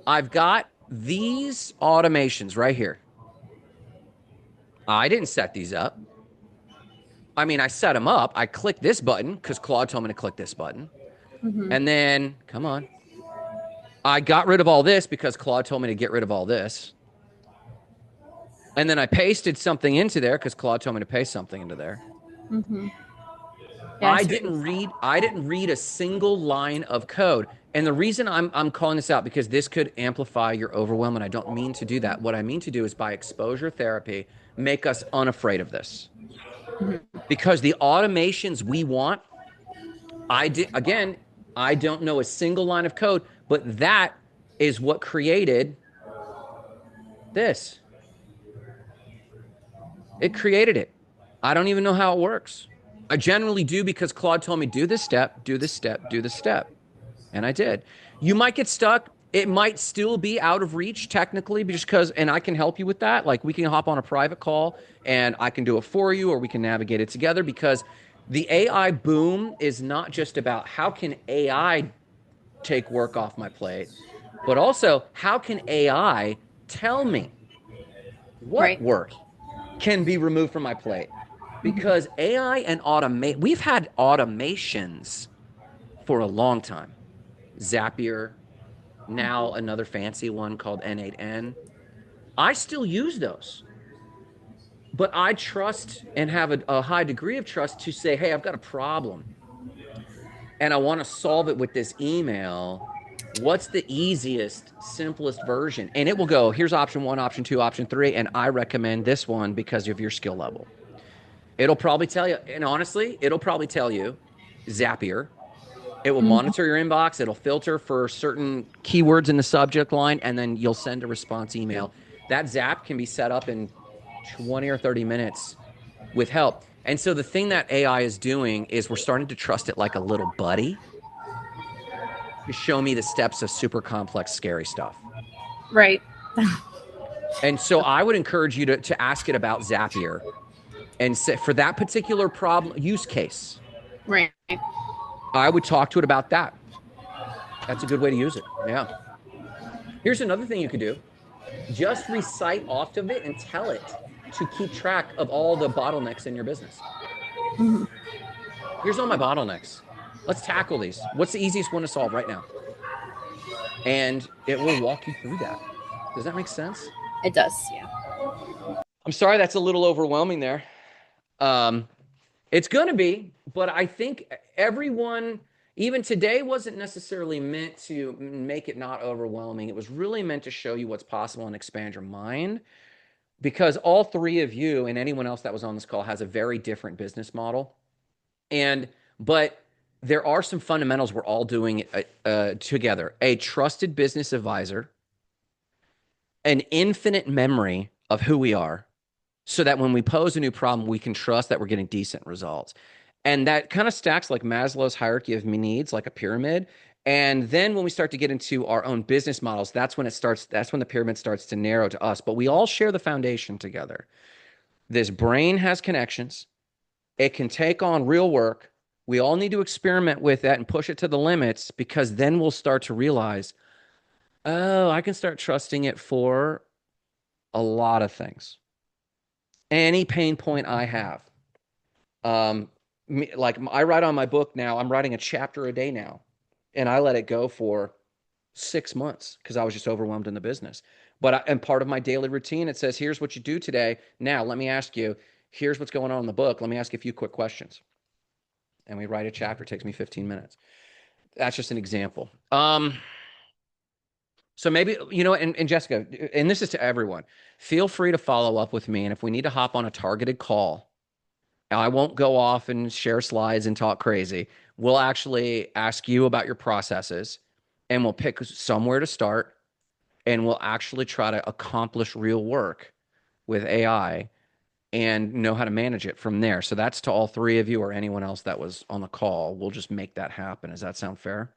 I've got these automations right here. I didn't set these up. I mean, I set them up. I clicked this button because Claude told me to click this button. Hmm. And then, come on. I got rid of all this because Claude told me to get rid of all this. And then I pasted something into there because Claude told me to paste something into there. Hmm. Yeah, I it's didn't really read I didn't read a single line of code. And the reason I'm calling this out because this could amplify your overwhelm, and I don't mean to do that. What I mean to do is by exposure therapy, make us unafraid of this. Mhm. Because the automations we want, I don't know a single line of code, but that is what created this. It created it. I don't even know how it works. I generally do because Claude told me do this step, do this step, do this step. And I did. You might get stuck. It might still be out of reach technically just because, and I can help you with that. Like we can hop on a private call and I can do it for you or we can navigate it together because the AI boom is not just about how can AI take work off my plate, but also how can AI tell me what right. work can be removed from my plate? Hmm. Because AI and we've had automations for a long time. Zapier, now another fancy one called N8N. I still use those, but I trust and have a high degree of trust to say, hey, I've got a problem and I want to solve it with this email. What's the easiest, simplest version? And it will go, here's option one, option two, option three. And I recommend this one because of your skill level. It'll probably tell you, and honestly, it'll probably tell you Zapier. It will Hmm. monitor your inbox. It'll filter for certain keywords in the subject line, and then you'll send a response email. That Zap can be set up in 20 or 30 minutes with help. And so the thing that AI is doing is we're starting to trust it like a little buddy to show me the steps of super complex, scary stuff. Right. And so I would encourage you to ask it about Zapier and say, for that particular problem use case, Right. I would talk to it about that. That's a good way to use it. Yeah. Here's another thing you could do. Just recite off of it and tell it to keep track of all the bottlenecks in your business. Hmm. Here's all my bottlenecks. Let's tackle these. What's the easiest one to solve right now? And it will walk you through that. Does that make sense? It does. Yeah. I'm sorry that's a little overwhelming there. Um, it's going to be, but I think everyone, even today, wasn't necessarily meant to make it not overwhelming. It was really meant to show you what's possible and expand your mind because all three of you and anyone else that was on this call has a very different business model. But there are some fundamentals we're all doing together. A trusted business advisor, an infinite memory of who we are, so that when we pose a new problem, we can trust that we're getting decent results. And that kind of stacks like Maslow's hierarchy of needs, like a pyramid. And then when we start to get into our own business models, that's when the pyramid starts to narrow to us. But we all share the foundation together. This brain has connections. It can take on real work. We all need to experiment with that and push it to the limits because then we'll start to realize, oh, I can start trusting it for a lot of things. any pain point I have. Like I write on my book now, I'm writing a chapter a day now, and I let it go for 6 months because I was just overwhelmed in the business. And part of my daily routine, it says, here's what you do today. Now, let me ask you, here's what's going on in the book. Let me ask you a few quick questions. And we write a chapter. It takes me 15 minutes. That's just an example. So maybe, and Jessica, and this is to everyone, feel free to follow up with me. And if we need to hop on a targeted call, I won't go off and share slides and talk crazy. We'll actually ask you about your processes, and we'll pick somewhere to start, and we'll actually try to accomplish real work with AI and know how to manage it from there. So that's to all three of you or anyone else that was on the call. We'll just make that happen. Does that sound fair?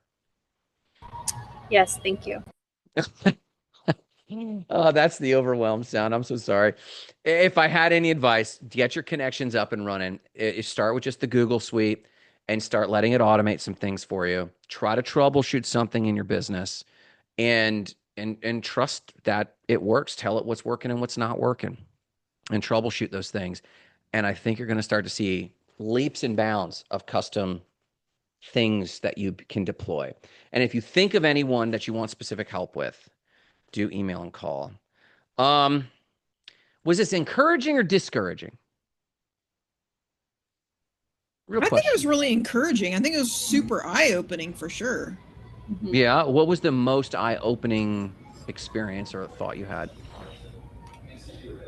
Yes, thank you. Oh, that's the overwhelmed sound. I'm so sorry. If I had any advice, get your connections up and running. Start with just the Google Suite and start letting it automate some things for you. Try to troubleshoot something in your business and trust that it works. Tell it what's working and what's not working and troubleshoot those things. And I think you're going to start to see leaps and bounds of custom things that you can deploy. And if you think of anyone that you want specific help with, do email and call. Was this encouraging or discouraging? Real I think it question. was really encouraging. I think it was super eye-opening for sure. Mhm. Yeah. What was the most eye-opening experience or thought you had?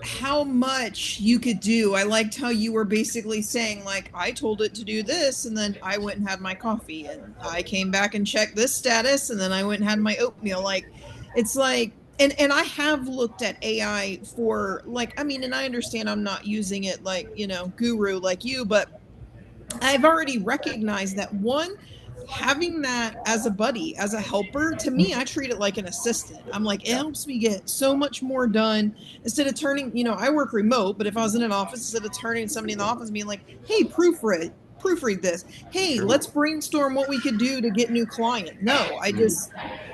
How much you could do. I liked how you were basically saying, like, I told it to do this, and then I went and had my coffee, and I came back and checked this status, and then I went and had my oatmeal. Like, it's like, and I have looked at AI for, like, I mean, and I understand I'm not using it like, guru like you, but I've already recognized that one, having that as a buddy, as a helper, to me, I treat it like an assistant. I'm like, it Yeah. helps me get so much more done instead of turning, I work remote, but if I was in an office, instead of turning to somebody in the office being like, hey, proofread this. Hey, Sure. let's brainstorm what we could do to get new client. No,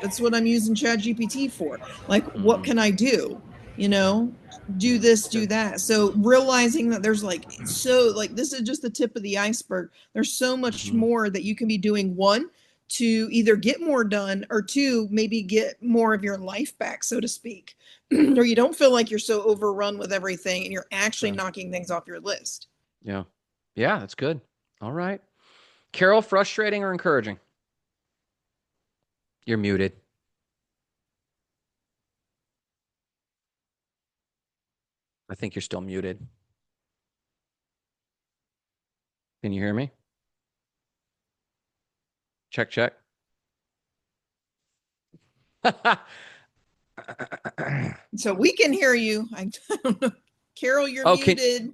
that's what I'm using ChatGPT for. Like, what Mhm. can I do? Do this, do Good. that. So realizing that there's like this is just the tip of the iceberg. There's so much Mhm. more that you can be doing. One, to either get more done, or two, maybe get more of your life back, so to speak. Or you don't feel like you're so overrun with everything and you're actually Sure. knocking things off your list. Yeah. Yeah, that's good. All right. Carol, frustrating or encouraging? You're muted. I think you're still muted. Can you hear me? Check, check. So we can hear you. I don't know. Carol, you're Oh, can muted.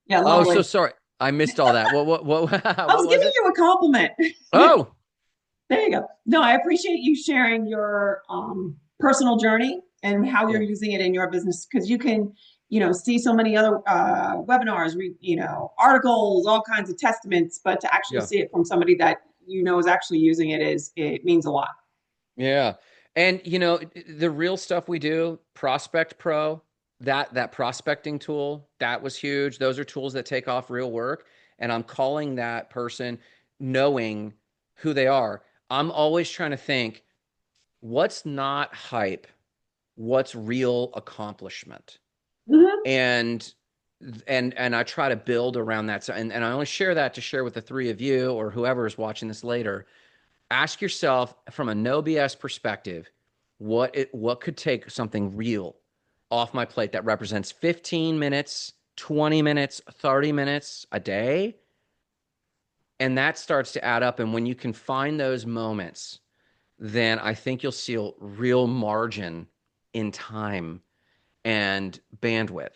Yeah, oh, so lovely. sorry. I missed all that. What I what was was giving it? you a compliment. Oh, There you go. No, I appreciate you sharing your personal journey and how you're yeah. using it in your business because you can, see so many other webinars, read, articles, all kinds of testaments, but to actually Yeah. see it from somebody that is actually using it means a lot. Yeah. And the real stuff we do, Prospect Pro, that prospecting tool, that was huge. Those are tools that take off real work. And I'm calling that person knowing who they are. I'm always trying to think what's not hype, what's real accomplishment. Mhm. And and I try to build around that. So and I only share that to share with the three of you or whoever is watching this later. Ask yourself from a no BS perspective, what could take something real off my plate that represents 15 minutes, 20 minutes, 30 minutes a day, and that starts to add up. And when you can find those moments, then I think you'll see a real margin in time and bandwidth.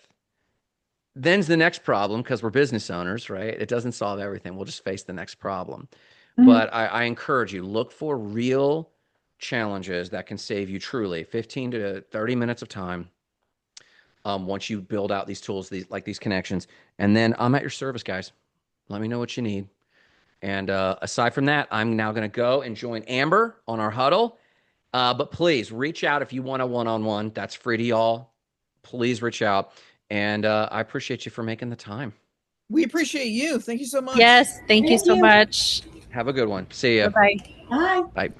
Then's the next problem because we're business owners, right? It doesn't solve everything. We'll just face the next problem. Mhm. But I encourage you, look for real challenges that can save you truly 15 to 30 minutes of time once you build out these tools, these connections. And then I'm at your service, guys. Let me know what you need. And aside from that, I'm now going to go and join Amber on our huddle. But please reach out if you want a one-on-one. That's free to y'all. please reach out. And I appreciate you for making the time. We appreciate you. Thank you so much. Yes, thank you Thank so you. much. Have a good one. See Bye ya. bye. Bye. Bye.